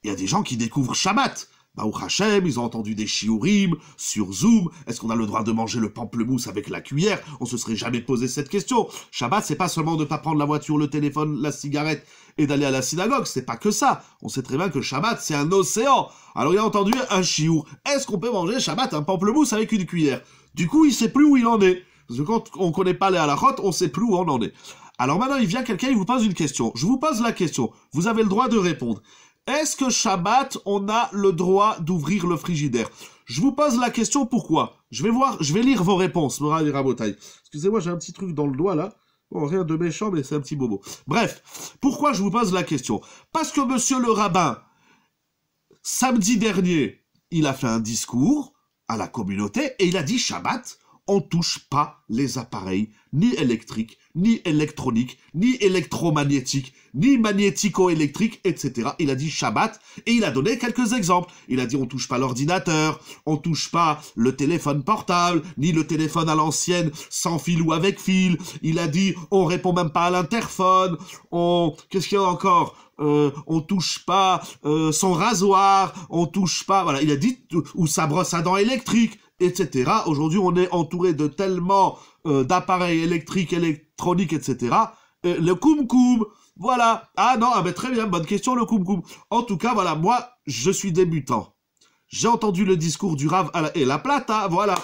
Il y a des gens qui découvrent Shabbat. Baruch Hashem, ils ont entendu des shiurim sur Zoom. Est-ce qu'on a le droit de manger le pamplemousse avec la cuillère? On se serait jamais posé cette question. Shabbat, c'est pas seulement de pas prendre la voiture, le téléphone, la cigarette et d'aller à la synagogue. C'est pas que ça. On sait très bien que Shabbat, c'est un océan. Alors il a entendu un shiur. Est-ce qu'on peut manger Shabbat un pamplemousse avec une cuillère? Du coup, il sait plus où il en est. Parce que quand on connaît pas les halachot, on sait plus où on en est. Alors maintenant, il vient quelqu'un, il vous pose une question. Je vous pose la question. Vous avez le droit de répondre. Est-ce que Shabbat, on a le droit d'ouvrir le frigidaire? Je vous pose la question, pourquoi? Je vais lire vos réponses, Moral et Rabotaï. Excusez-moi, j'ai un petit truc dans le doigt, là. Bon, rien de méchant, mais c'est un petit bobo. Bref, pourquoi je vous pose la question? Parce que monsieur le rabbin, samedi dernier, il a fait un discours à la communauté, et il a dit Shabbat, on touche pas les appareils, ni électriques, ni électroniques, ni électromagnétiques, ni magnético-électriques, etc. Il a dit Shabbat, et il a donné quelques exemples. Il a dit on touche pas l'ordinateur, on touche pas le téléphone portable, ni le téléphone à l'ancienne, sans fil ou avec fil. Il a dit on répond même pas à l'interphone, qu'est-ce qu'il y a encore? On touche pas son rasoir, on touche pas, voilà, il a dit, ou sa brosse à dents électrique, etc. Aujourd'hui, on est entouré de tellement d'appareils électriques, électroniques, etc. Le koum-koum, voilà. Ah non, mais très bien, bonne question, le koum-koum. En tout cas, voilà, moi, je suis débutant. J'ai entendu le discours du Rav et la plata, voilà.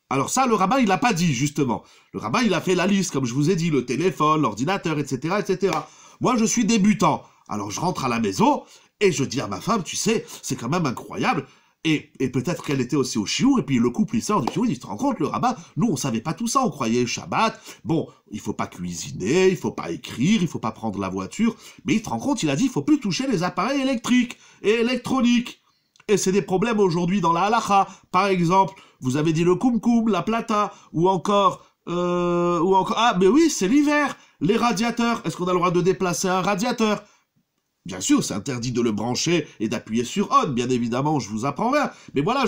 Alors ça, le rabbin, il l'a pas dit, justement. Le rabbin, il a fait la liste, comme je vous ai dit, le téléphone, l'ordinateur, etc., etc. Moi, je suis débutant. Alors, je rentre à la maison et je dis à ma femme, tu sais, c'est quand même incroyable. Et peut-être qu'elle était aussi au chiour, et puis le couple, il sort du chiour, il dit, tu te rends compte, le rabbin, nous, on savait pas tout ça, on croyait Shabbat, bon, il faut pas cuisiner, il faut pas écrire, il faut pas prendre la voiture, mais il te rend compte, il a dit, il faut plus toucher les appareils électriques et électroniques. Et c'est des problèmes aujourd'hui dans la halakha. Par exemple, vous avez dit le koum-koum, la plata, ou encore, ah, mais oui, c'est l'hiver, les radiateurs, est-ce qu'on a le droit de déplacer un radiateur? Bien sûr, c'est interdit de le brancher et d'appuyer sur on, bien évidemment, je vous apprends rien. Mais voilà,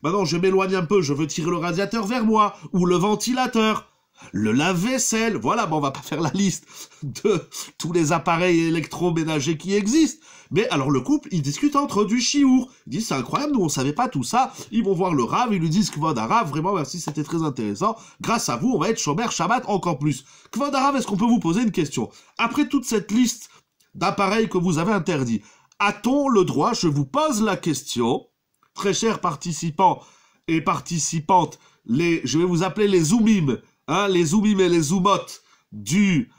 maintenant je m'éloigne un peu, je veux tirer le radiateur vers moi, ou le ventilateur, le lave-vaisselle, voilà, bon, on va pas faire la liste de tous les appareils électroménagers qui existent. Mais alors le couple, ils discutent entre eux du chiour. Ils disent, c'est incroyable, nous on savait pas tout ça. Ils vont voir le Rav, ils lui disent, Kvod Harav, vraiment merci, c'était très intéressant. Grâce à vous, on va être Shomer Shabbat encore plus. Kvod Harav, est-ce qu'on peut vous poser une question? Après toute cette liste d'appareils que vous avez interdits, A-t-on le droit, je vous pose la question, très chers participants et participantes, je vais vous appeler les zoomim, hein, les zoomim et les zoomot du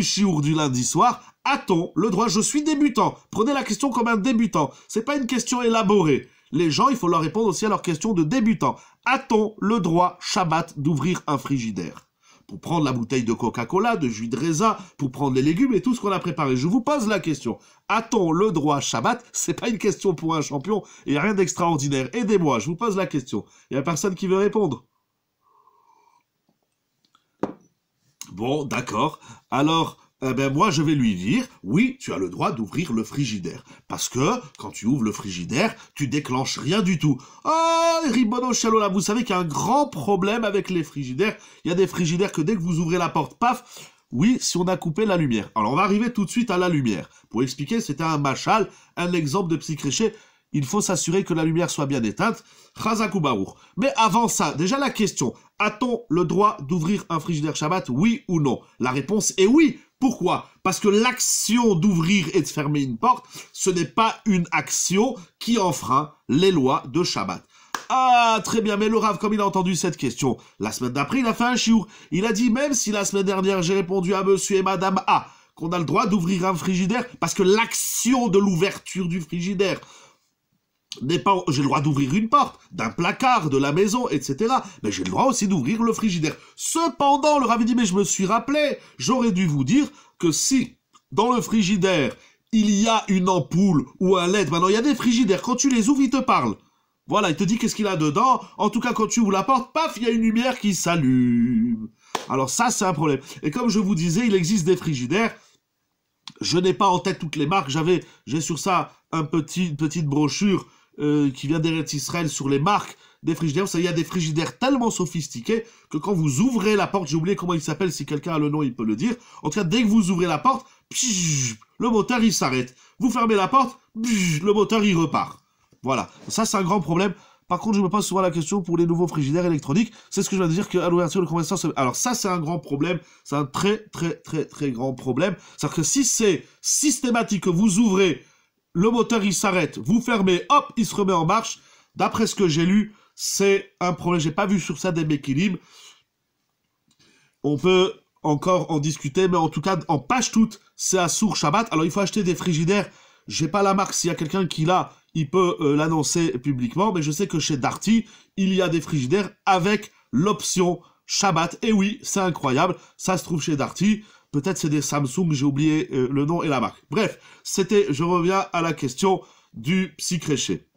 chiour du lundi soir, a-t-on le droit, je suis débutant, prenez la question comme un débutant, c'est pas une question élaborée. Les gens, il faut leur répondre aussi à leur question de débutant. A-t-on le droit, Shabbat, d'ouvrir un frigidaire? Pour prendre la bouteille de Coca-Cola, de jus de raisin, pour prendre les légumes et tout ce qu'on a préparé. Je vous pose la question. A-t-on le droit, Shabbat? C'est pas une question pour un champion, il n'y a rien d'extraordinaire. Aidez-moi, je vous pose la question. Il n'y a personne qui veut répondre. Bon, d'accord. Alors, moi, je vais lui dire, oui, tu as le droit d'ouvrir le frigidaire. Parce que, quand tu ouvres le frigidaire, tu déclenches rien du tout. Ah, Ribono Shalola, vous savez qu'il y a un grand problème avec les frigidaires. Il y a des frigidaires que dès que vous ouvrez la porte, paf, oui, si on a coupé la lumière. Alors, on va arriver tout de suite à la lumière. Pour expliquer, c'était un machal, un exemple de psychréché. Il faut s'assurer que la lumière soit bien éteinte. Chazakou Baruch. Mais avant ça, déjà la question, a-t-on le droit d'ouvrir un frigidaire Shabbat, oui ou non? La réponse est oui. Pourquoi? Parce que l'action d'ouvrir et de fermer une porte, ce n'est pas une action qui enfreint les lois de Shabbat. Ah, très bien, mais le Rav, comme il a entendu cette question, la semaine d'après, il a fait un chiour. Il a dit, même si la semaine dernière, j'ai répondu à monsieur et madame A, qu'on a le droit d'ouvrir un frigidaire, parce que l'action de l'ouverture du frigidaire n'est pas, j'ai le droit d'ouvrir une porte, d'un placard, de la maison, etc. Mais j'ai le droit aussi d'ouvrir le frigidaire. Cependant, le Rav dit, mais je me suis rappelé, j'aurais dû vous dire que si, dans le frigidaire, il y a une ampoule ou un LED, maintenant il y a des frigidaires, quand tu les ouvres, ils te parlent. Voilà, il te dit qu'est-ce qu'il a dedans, en tout cas quand tu ouvres la porte, paf, il y a une lumière qui s'allume. Alors ça, c'est un problème. Et comme je vous disais, il existe des frigidaires, je n'ai pas en tête toutes les marques, j'ai sur ça une petite brochure, qui vient d'Eretz Israël sur les marques des frigidaires. Il y a des frigidaires tellement sophistiqués que quand vous ouvrez la porte, j'ai oublié comment il s'appelle, si quelqu'un a le nom, il peut le dire. En tout cas, dès que vous ouvrez la porte, le moteur, il s'arrête. Vous fermez la porte, le moteur, il repart. Voilà. Ça, c'est un grand problème. Par contre, je me pose souvent la question pour les nouveaux frigidaires électroniques. C'est ce que je viens de dire qu'à l'ouverture, le conversation... Alors ça, c'est un grand problème. C'est un très, très, très, très grand problème. C'est-à-dire que si c'est systématique que vous ouvrez, le moteur, il s'arrête, vous fermez, hop, il se remet en marche. D'après ce que j'ai lu, c'est un problème. J'ai pas vu sur ça des méquilimes. On peut encore en discuter, mais en tout cas, en page toute, c'est à Sour Shabbat. Alors, il faut acheter des frigidaires. J'ai pas la marque. S'il y a quelqu'un qui l'a, il peut l'annoncer publiquement. Mais je sais que chez Darty, il y a des frigidaires avec l'option Shabbat. Et oui, c'est incroyable. Ça se trouve chez Darty. Peut-être c'est des Samsung, j'ai oublié le nom et la marque. Bref, je reviens à la question du psychréché.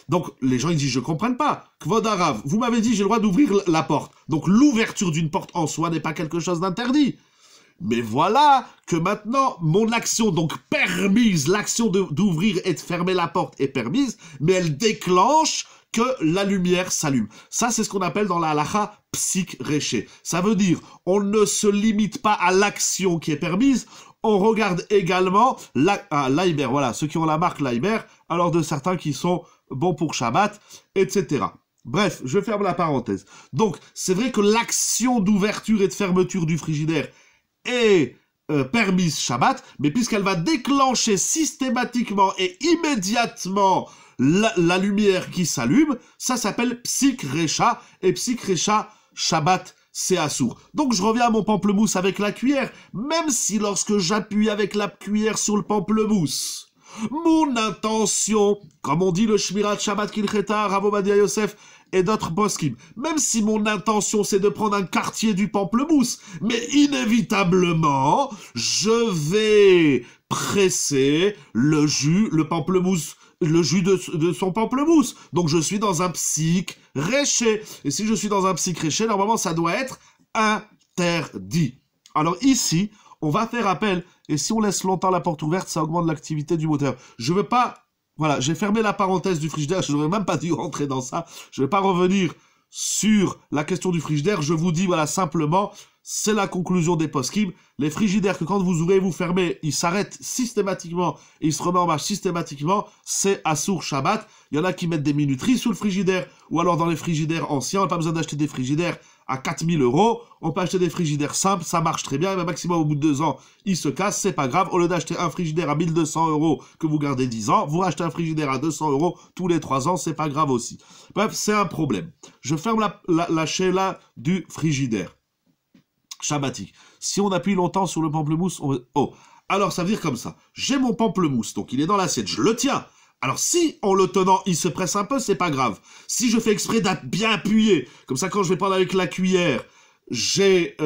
Donc, les gens, ils disent, je ne comprends pas. Kvod Arav, vous m'avez dit, j'ai le droit d'ouvrir la porte. Donc, l'ouverture d'une porte en soi n'est pas quelque chose d'interdit. Mais voilà que maintenant, mon action, donc permise, l'action d'ouvrir et de fermer la porte est permise, mais elle déclenche que la lumière s'allume. Ça, c'est ce qu'on appelle dans la halakha psychréché. Ça veut dire, on ne se limite pas à l'action qui est permise, on regarde également l'Aiber, voilà, ceux qui ont la marque l'Aiber, alors de certains qui sont bons pour Shabbat, etc. Bref, je ferme la parenthèse. Donc, c'est vrai que l'action d'ouverture et de fermeture du frigidaire est permise Shabbat, mais puisqu'elle va déclencher systématiquement et immédiatement la lumière qui s'allume, ça s'appelle psychrécha, et psychrécha, Shabbat, c'est assour. Donc je reviens à mon pamplemousse avec la cuillère, même si lorsque j'appuie avec la cuillère sur le pamplemousse, mon intention, comme on dit le Shmirat Shabbat Kilcheta, Rav Ovadia Yosef, et d'autres poskim, même si mon intention c'est de prendre un quartier du pamplemousse, mais inévitablement, je vais presser le jus, le pamplemousse, le jus de son pamplemousse. Donc je suis dans un psychréché. Et si je suis dans un psychréché, normalement ça doit être interdit. Alors ici, on va faire appel, et si on laisse longtemps la porte ouverte, ça augmente l'activité du moteur. Je veux pas... Voilà, j'ai fermé la parenthèse du frigidaire, je n'aurais même pas dû rentrer dans ça. Je ne vais pas revenir sur la question du frigidaire, je vous dis, voilà, simplement, c'est la conclusion des poskim. Les frigidaires que quand vous ouvrez, vous fermez, ils s'arrêtent systématiquement et ils se remettent en marche systématiquement, c'est Assour Shabbat. Il y en a qui mettent des minuteries sous le frigidaire, ou alors dans les frigidaires anciens, on n'a pas besoin d'acheter des frigidaires à 4000 €, on peut acheter des frigidaires simples, ça marche très bien, et même maximum au bout de 2 ans, ils se cassent, c'est pas grave. Au lieu d'acheter un frigidaire à 1200 € que vous gardez 10 ans, vous rachetez un frigidaire à 200 € tous les 3 ans, c'est pas grave aussi. Bref, c'est un problème. Je ferme la chéla du frigidaire shabbatique. Si on appuie longtemps sur le pamplemousse, oh, alors ça veut dire comme ça. J'ai mon pamplemousse, donc il est dans l'assiette, je le tiens. Alors si, en le tenant, il se presse un peu, c'est pas grave. Si je fais exprès d'être bien appuyé, comme ça quand je vais prendre avec la cuillère, j'ai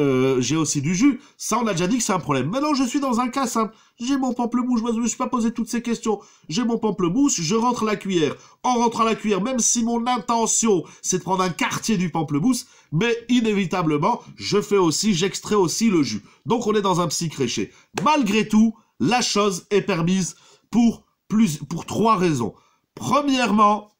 aussi du jus, ça on a déjà dit que c'est un problème. Maintenant je suis dans un cas simple, j'ai mon pamplemousse, je me suis pas posé toutes ces questions, j'ai mon pamplemousse, je rentre la cuillère. En rentrant la cuillère, même si mon intention c'est de prendre un quartier du pamplemousse, mais inévitablement, j'extrais aussi le jus. Donc on est dans un psy-créché. Malgré tout, la chose est permise pour 3 raisons. Premièrement,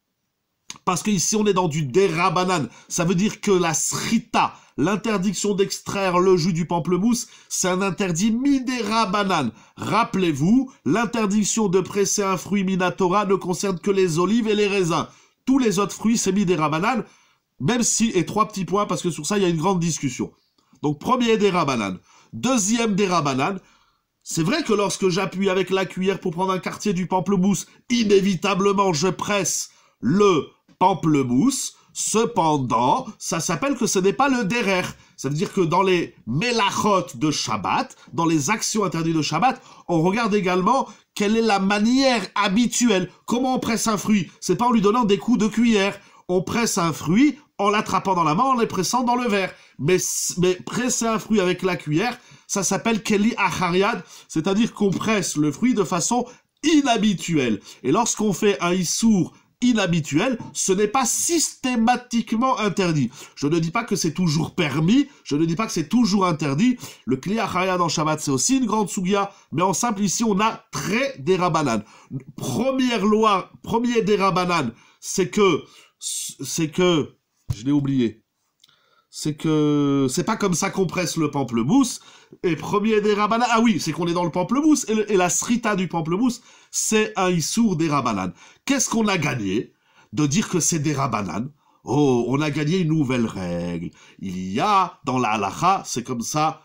parce qu'ici on est dans du derabanan, ça veut dire que la srita, l'interdiction d'extraire le jus du pamplemousse, c'est un interdit miderabanan. Rappelez-vous, l'interdiction de presser un fruit minatora ne concerne que les olives et les raisins. Tous les autres fruits, c'est miderabanan, même si, et 3 petits points, parce que sur ça, il y a une grande discussion. Donc, premier derabanan. Deuxième derabanan, c'est vrai que lorsque j'appuie avec la cuillère pour prendre un quartier du pamplemousse, inévitablement, je presse le pamplemousse. Cependant, ça s'appelle que ce n'est pas le derer. Ça veut dire que dans les melachot de Shabbat, dans les actions interdites de Shabbat, on regarde également quelle est la manière habituelle. Comment on presse un fruit? C'est pas en lui donnant des coups de cuillère. On presse un fruit en l'attrapant dans la main, en le pressant dans le verre. Mais presser un fruit avec la cuillère, ça s'appelle Keli Achariad, c'est-à-dire qu'on presse le fruit de façon inhabituelle. Et lorsqu'on fait un issour inhabituel, ce n'est pas systématiquement interdit. Je ne dis pas que c'est toujours permis, je ne dis pas que c'est toujours interdit. Le Kli Achariad en Shabbat, c'est aussi une grande sougia, mais en simple, ici, on a très derabanan. Première loi, premier derabanan, c'est que, je l'ai oublié, c'est que c'est pas comme ça qu'on presse le pamplemousse. Et premier derabanan, ah oui, c'est qu'on est dans le pamplemousse, et la srita du pamplemousse, c'est un issour derabanan. Qu'est-ce qu'on a gagné de dire que c'est derabanan? Oh, on a gagné une nouvelle règle. Il y a, dans la halacha, c'est comme ça,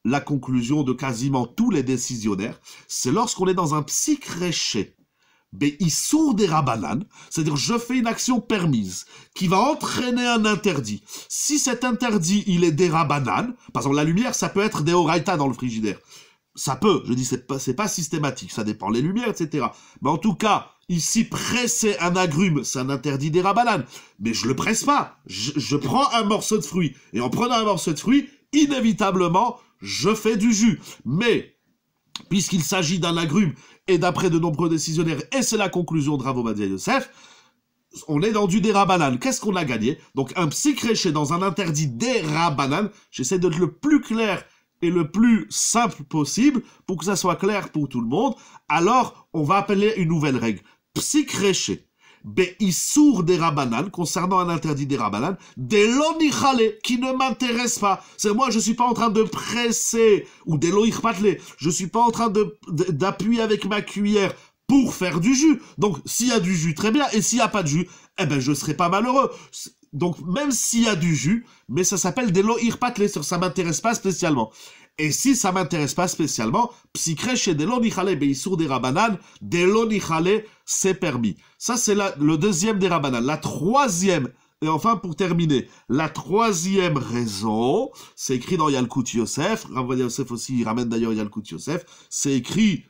la conclusion de quasiment tous les décisionnaires, c'est lorsqu'on est dans un psy-créché, issour derabanan, c'est-à-dire je fais une action permise qui va entraîner un interdit. Si cet interdit, il est derabanan, par exemple la lumière, ça peut être deoraita dans le frigidaire. Ça peut, je dis, c'est pas systématique, ça dépend les lumières, etc. Mais en tout cas, ici, presser un agrume, c'est un interdit derabanan. Mais je le presse pas, je prends un morceau de fruit. Et en prenant un morceau de fruit, inévitablement, je fais du jus. Mais, puisqu'il s'agit d'un agrume, et d'après de nombreux décisionnaires, et c'est la conclusion de Rav Ovadia Yosef, on est dans du derabanan. Qu'est-ce qu'on a gagné? Donc un psy-créché dans un interdit derabanan, j'essaie d'être le plus clair et le plus simple possible pour que ça soit clair pour tout le monde. Alors, on va appeler une nouvelle règle. Psy-créché. Issour derabanan, concernant un interdit derabanan, delonichale, qui ne m'intéresse pas. C'est moi, je suis pas en train de presser, ou deloichpatle, je suis pas en train d'appuyer avec ma cuillère pour faire du jus. Donc, s'il y a du jus, très bien, et s'il y a pas de jus, eh ben, je serai pas malheureux. Donc, même s'il y a du jus, mais ça s'appelle deloichpatle, ça m'intéresse pas spécialement. Et si ça m'intéresse pas spécialement, psychrèche et delonichale, beissour derabanan, delonichale, c'est permis. Ça, c'est le deuxième derabanan. La troisième, et enfin, pour terminer, la troisième raison, c'est écrit dans Yalkut Yosef, Rav Ovadia Yosef aussi, il ramène d'ailleurs Yalkut Yosef, c'est écrit,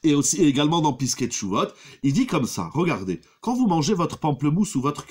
et également dans Pisket Shuvot, il dit comme ça, regardez, quand vous mangez votre pamplemousse ou votre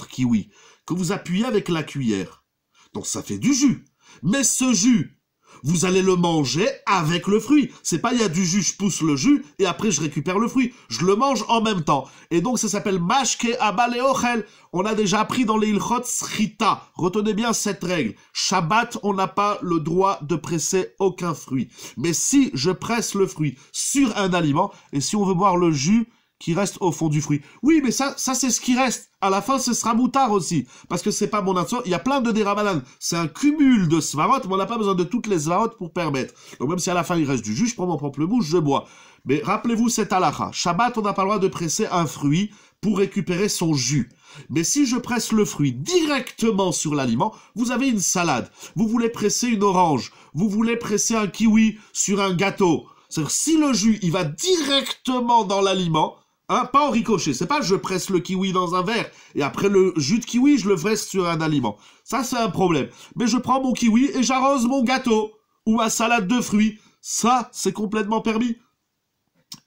kiwi, que vous appuyez avec la cuillère, donc ça fait du jus, mais ce jus, vous allez le manger avec le fruit. C'est pas, il y a du jus, je pousse le jus, et après je récupère le fruit. Je le mange en même temps. Et donc ça s'appelle mashke abale ochel. On a déjà appris dans les ilchot srita. Retenez bien cette règle. Shabbat, on n'a pas le droit de presser aucun fruit. Mais si je presse le fruit sur un aliment, et si on veut boire le jus qui reste au fond du fruit. Oui, mais ça c'est ce qui reste. À la fin, ce sera moutard aussi. Parce que c'est pas mon intention. Il y a plein de dérabanan. C'est un cumul de svarot, mais on n'a pas besoin de toutes les svarot pour permettre. Donc même si à la fin il reste du jus, je prends mon pamplemousse, je bois. Mais rappelez-vous cette halakha. Shabbat, on n'a pas le droit de presser un fruit pour récupérer son jus. Mais si je presse le fruit directement sur l'aliment, vous avez une salade. Vous voulez presser une orange. Vous voulez presser un kiwi sur un gâteau. C'est-à-dire, si le jus, il va directement dans l'aliment, hein, pas en ricochet, c'est pas je presse le kiwi dans un verre, et après le jus de kiwi, je le presse sur un aliment. Ça, c'est un problème. Mais je prends mon kiwi et j'arrose mon gâteau, ou ma salade de fruits. Ça, c'est complètement permis.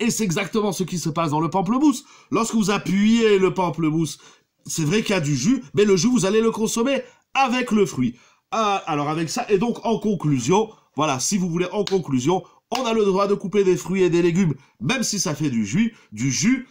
Et c'est exactement ce qui se passe dans le pamplemousse. Lorsque vous appuyez le pamplemousse, c'est vrai qu'il y a du jus, mais le jus, vous allez le consommer avec le fruit. Alors avec ça, et donc en conclusion, voilà, si vous voulez en conclusion, on a le droit de couper des fruits et des légumes, même si ça fait du jus,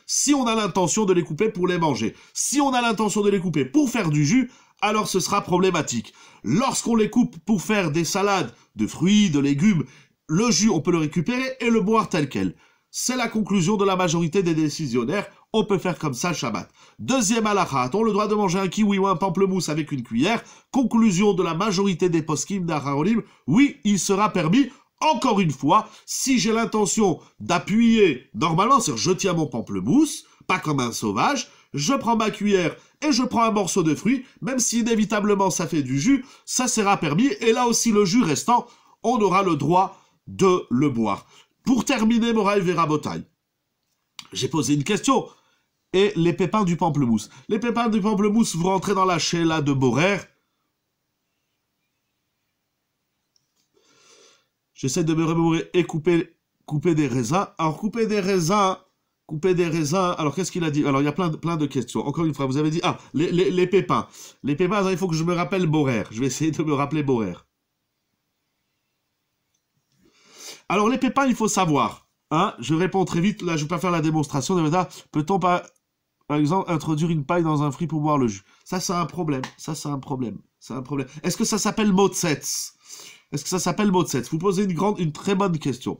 si on a l'intention de les couper pour les manger. Si on a l'intention de les couper pour faire du jus, alors ce sera problématique. Lorsqu'on les coupe pour faire des salades de fruits, de légumes, le jus, on peut le récupérer et le boire tel quel. C'est la conclusion de la majorité des décisionnaires. On peut faire comme ça Shabbat. Deuxième halakha, a-t-on le droit de manger un kiwi ou un pamplemousse avec une cuillère? Conclusion de la majorité des poskim d'Acharonim, oui, il sera permis. Encore une fois, si j'ai l'intention d'appuyer, normalement, c'est-à-dire je tiens mon pamplemousse, pas comme un sauvage, je prends ma cuillère et je prends un morceau de fruit, même si inévitablement ça fait du jus, ça sera permis. Et là aussi, le jus restant, on aura le droit de le boire. Pour terminer, Moraï Verabotai, j'ai posé une question. Et les pépins du pamplemousse. Les pépins du pamplemousse, vous rentrez dans la chéla de Borer. J'essaie de me remémorer et couper des raisins. Alors, couper des raisins. Alors, qu'est-ce qu'il a dit? Alors, il y a plein de questions. Encore une fois, vous avez dit, les pépins. Les pépins, alors, il faut que je me rappelle Borer. Je vais essayer de me rappeler Borer. Alors, les pépins, il faut savoir. Hein, je réponds très vite. Là, je ne vais pas faire la démonstration. Peut-on pas, par exemple, introduire une paille dans un fruit pour boire le jus? Ça, c'est un problème. Est-ce que ça s'appelle motzetz? Vous posez une très bonne question.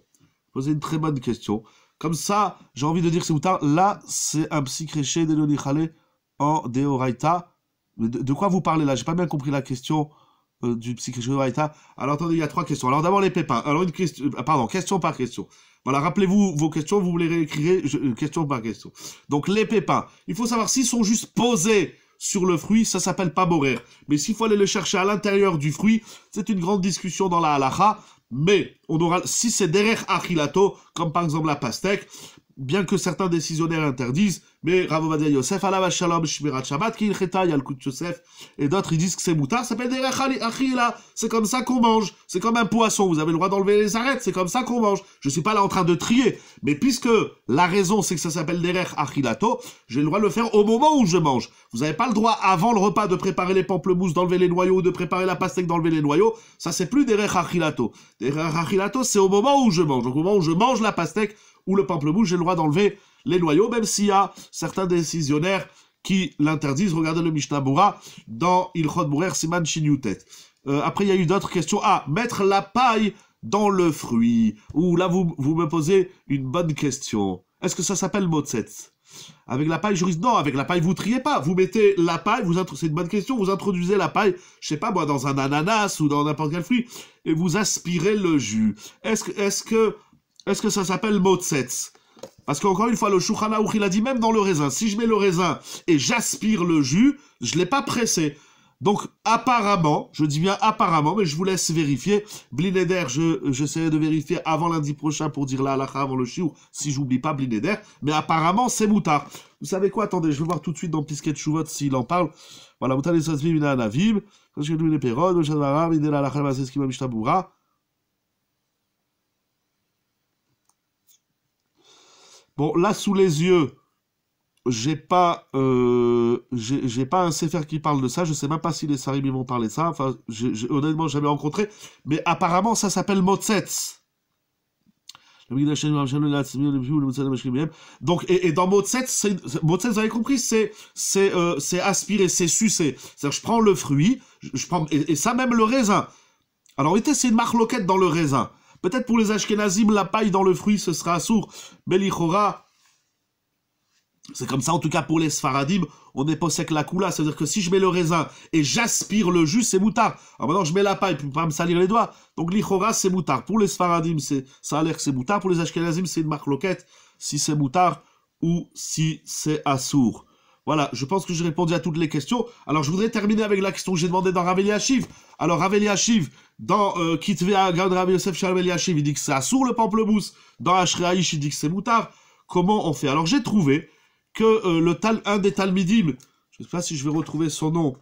Comme ça, j'ai envie de dire c'est tard. Là, c'est un psychréché de l'onichale en deoraita. De quoi vous parlez là? J'ai pas bien compris la question du psychréché de l'oraita. Alors, attendez, il y a 3 questions. Alors, d'abord, les pépins. Alors, question par question. Voilà, rappelez-vous vos questions, vous les réécrirez question par question. Donc, les pépins. Il faut savoir s'ils sont juste posés sur le fruit, ça s'appelle pas borer. Mais s'il faut aller le chercher à l'intérieur du fruit, c'est une grande discussion dans la halakha. Mais si c'est derech achilato, comme par exemple la pastèque, bien que certains décisionnaires interdisent, mais Rav Ovadia Yosef, alav shalom shmirat shabbat, ki ilcheta, Yalkut Yosef, et d'autres ils disent que c'est moutard, ça s'appelle derech achila, c'est comme ça qu'on mange, c'est comme un poisson, vous avez le droit d'enlever les arêtes, c'est comme ça qu'on mange. Je suis pas là en train de trier, mais puisque la raison c'est que ça s'appelle derech achilato, j'ai le droit de le faire au moment où je mange. Vous n'avez pas le droit avant le repas de préparer les pamplemousses, d'enlever les noyaux, ou de préparer la pastèque, d'enlever les noyaux, ça c'est plus derech achilato. Derech achilato c'est au moment où je mange, donc au moment où je mange la pastèque, ou le pamplemousse, j'ai le droit d'enlever les noyaux, même s'il y a certains décisionnaires qui l'interdisent. Regardez le Mishnah Bura dans Ilchot Borer Siman Shinyutet. Après, il y a eu d'autres questions. Mettre la paille dans le fruit. Ou là, vous me posez une bonne question. Est-ce que ça s'appelle motzetz? Avec la paille, juriste, non, avec la paille, vous triez pas. Vous mettez la paille, c'est une bonne question, vous introduisez la paille, je sais pas moi, dans un ananas ou dans n'importe quel fruit, et vous aspirez le jus. Est-ce que ça s'appelle motzetz? Parce qu'encore une fois, le Shulchan Aruch, il a dit même dans le raisin, si je mets le raisin et j'aspire le jus, je l'ai pas pressé. Donc, apparemment, je dis bien apparemment, mais je vous laisse vérifier. Blineder, j'essaierai de vérifier avant lundi prochain pour dire la halakha avant le shiur, si j'oublie pas Blineder. Mais apparemment, c'est moutard. Vous savez quoi? Attendez, je vais voir tout de suite dans Pisket Shuvot s'il en parle. Voilà, moutard les sasvim, il a un avim. Quand je les pérodes, je vais il est la halakha, c'est ce qui m'a mishtabura. Bon, là, sous les yeux, j'ai pas un sefer qui parle de ça. Je sais même pas si les sarim m'ont parlé de ça. Enfin, j'ai honnêtement jamais rencontré. Mais apparemment, ça s'appelle motzetz. Donc, et dans motzetz, vous avez compris, c'est aspirer, c'est sucer. C'est-à-dire, je prends le fruit, je prends, et ça même le raisin. Alors, en réalité, c'est une marloquette dans le raisin. Peut-être pour les Ashkenazim, la paille dans le fruit, ce sera assour. Mais l'ichora, C'est comme ça, en tout cas, pour les Sfaradim, on est possèque la koula. C'est-à-dire que si je mets le raisin et j'aspire le jus, c'est moutard. Alors maintenant, je mets la paille, puis pas me salir les doigts. Donc, l'ichora, c'est moutard. Pour les Sfaradim, ça a l'air que c'est moutard. Pour les Ashkenazim, c'est une marloquette, si c'est moutard ou si c'est assour. Voilà, je pense que j'ai répondu à toutes les questions. Alors, je voudrais terminer avec la question que j'ai demandé dans Rav Eliashiv. Alors, Rav Eliashiv, dans Kitve Agad Rav Yosef Shalom Eliashiv, il dit que c'est assour le pamplemousse. Dans Ashreaïch, il dit que c'est moutard. Comment on fait? Alors, j'ai trouvé que un des Talmidim, je ne sais pas si je vais retrouver son nom,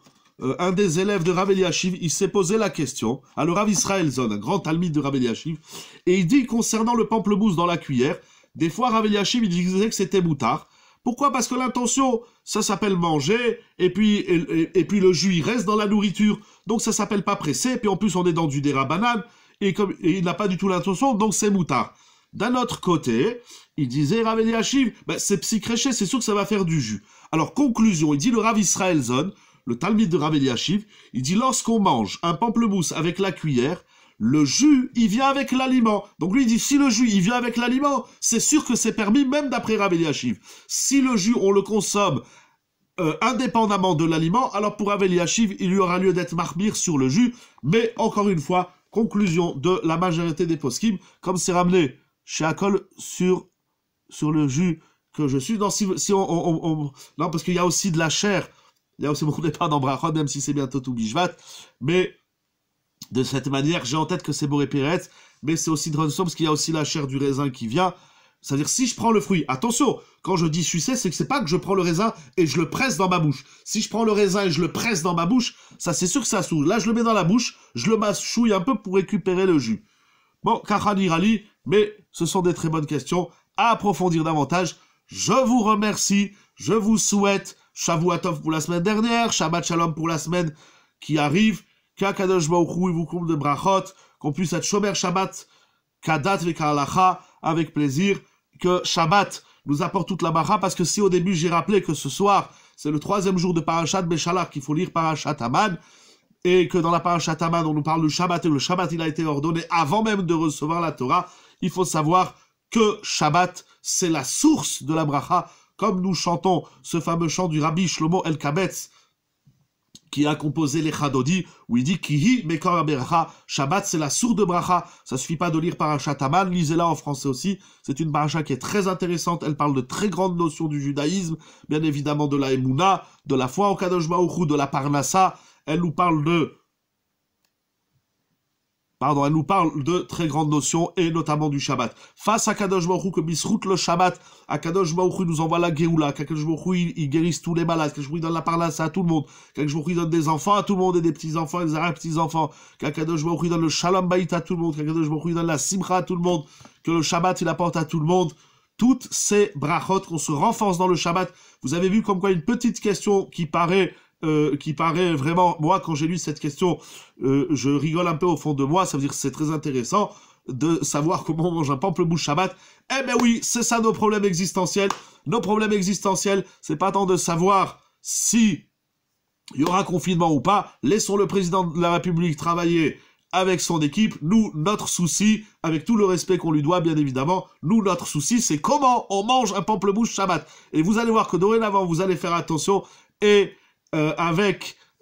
un des élèves de Rav Eliashiv, il s'est posé la question, alors Rav Israël Zon, un grand Talmid de Rav Eliashiv, et il dit concernant le pamplemousse dans la cuillère, des fois Rav Eliashiv, il disait que c'était moutard. Pourquoi? Parce que l'intention, ça s'appelle manger, et puis le jus, il reste dans la nourriture, donc ça s'appelle pas presser, et puis en plus on est dans du dérabanane, et il n'a pas du tout l'intention, donc c'est moutard. D'un autre côté, il disait, Rav Eliashiv, c'est psychréché, c'est sûr que ça va faire du jus. Alors, conclusion, il dit le Rav Israël Zon, le Talmid de Rav Eliashiv, il dit, lorsqu'on mange un pamplemousse avec la cuillère, le jus, il vient avec l'aliment. Donc lui, il dit, si le jus, il vient avec l'aliment, c'est sûr que c'est permis, même d'après Rav Eliashiv. Si le jus, on le consomme indépendamment de l'aliment, alors pour Rav Eliashiv, il y aura lieu d'être marmire sur le jus, mais encore une fois, conclusion de la majorité des poskim, comme c'est ramené chez Akol sur le jus que je suis. Non, non, parce qu'il y a aussi de la chair. Il y a aussi beaucoup d'épargne dans Brachot, même si c'est bientôt tout Bishvat. Mais de cette manière, j'ai en tête que c'est Boré Péretz, mais c'est aussi Dronsom, parce qu'il y a aussi la chair du raisin qui vient. C'est-à-dire, si je prends le fruit, attention, quand je dis sucer, c'est que c'est pas que je prends le raisin et je le presse dans ma bouche. Si je prends le raisin et je le presse dans ma bouche, ça c'est sûr que ça soude. Là, je le mets dans la bouche, je le mâchouille un peu pour récupérer le jus. Bon, Kachani Rali, mais ce sont des très bonnes questions à approfondir davantage. Je vous remercie, je vous souhaite Shavuatov pour la semaine dernière, Shabbat Shalom pour la semaine qui arrive, qu'Akadosh Baruch Hu vous comble de brachot, qu'on puisse être Shomer Shabbat, Kadat Vekalacha, avec plaisir, que Shabbat nous apporte toute la bracha, parce que si au début j'ai rappelé que ce soir, c'est le 3e jour de Parashat Beshalach qu'il faut lire Parashat Haman, et que dans la Parashat Haman, on nous parle du Shabbat, et le Shabbat, il a été ordonné avant même de recevoir la Torah, il faut savoir que Shabbat, c'est la source de la bracha, comme nous chantons ce fameux chant du Rabbi Shlomo El-Kabetz, qui a composé les Chadodi, où il dit Kihi Mekor HaBeracha, Shabbat c'est la source de bracha. Ça suffit pas de lire Parashat Haman, lisez-la en français aussi. C'est une paracha qui est très intéressante, elle parle de très grandes notions du judaïsme, bien évidemment de la Emouna, de la foi en Kadosh Baruch Hu, de la Parnassa. Elle nous parle de très grandes notions, et notamment du Shabbat. Face à Kadosh Baruch Hu, que Bisrout le Shabbat, à Kadosh Baruch Hu nous envoie la Géoula, qu'Akadosh Baruch Hu il guérisse tous les malades, qu'Akadosh Baruch Hu donne la Parnassa à tout le monde, qu'Akadosh Baruch Hu donne des enfants à tout le monde, et des petits-enfants et des arrière-petits-enfants, qu'Akadosh Baruch Hu donne le Shalom Bayit à tout le monde, qu'Akadosh Baruch Hu donne la Simcha à tout le monde, que le Shabbat il apporte à tout le monde. Toutes ces brachot qu'on se renforce dans le Shabbat. Vous avez vu comme quoi une petite question qui paraît vraiment, moi quand j'ai lu cette question, je rigole un peu au fond de moi, ça veut dire que c'est très intéressant de savoir comment on mange un pamplemousse Shabbat. Eh ben oui, c'est ça nos problèmes existentiels. Nos problèmes existentiels, c'est pas tant de savoir si il y aura confinement ou pas, laissons le président de la République travailler avec son équipe. Nous, notre souci, avec tout le respect qu'on lui doit, bien évidemment, notre souci, c'est comment on mange un pamplemousse Shabbat. Et vous allez voir que dorénavant, vous allez faire attention, et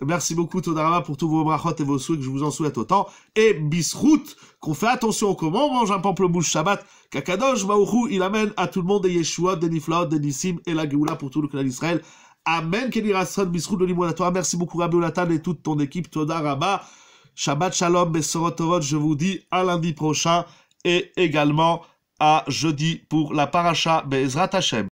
merci beaucoup Todarama pour tous vos brachot et vos souhaits, que je vous en souhaite autant, et Bisrout, qu'on fait attention comment on mange un pamplemousse Shabbat, qu'Akadosh Baruch Hu, il amène à tout le monde des Yeshuot, des Niflaot, des Nissim, et la Géoula pour tout le clan d'Israël. Amen, Kenny Rasson, Bisrout de Limonatoire. Merci beaucoup Rabbi Jonathan et toute ton équipe, Todarama. Shabbat Shalom, Besorot Tovot, je vous dis à lundi prochain, et également à jeudi pour la Paracha Be'ezrat Hashem.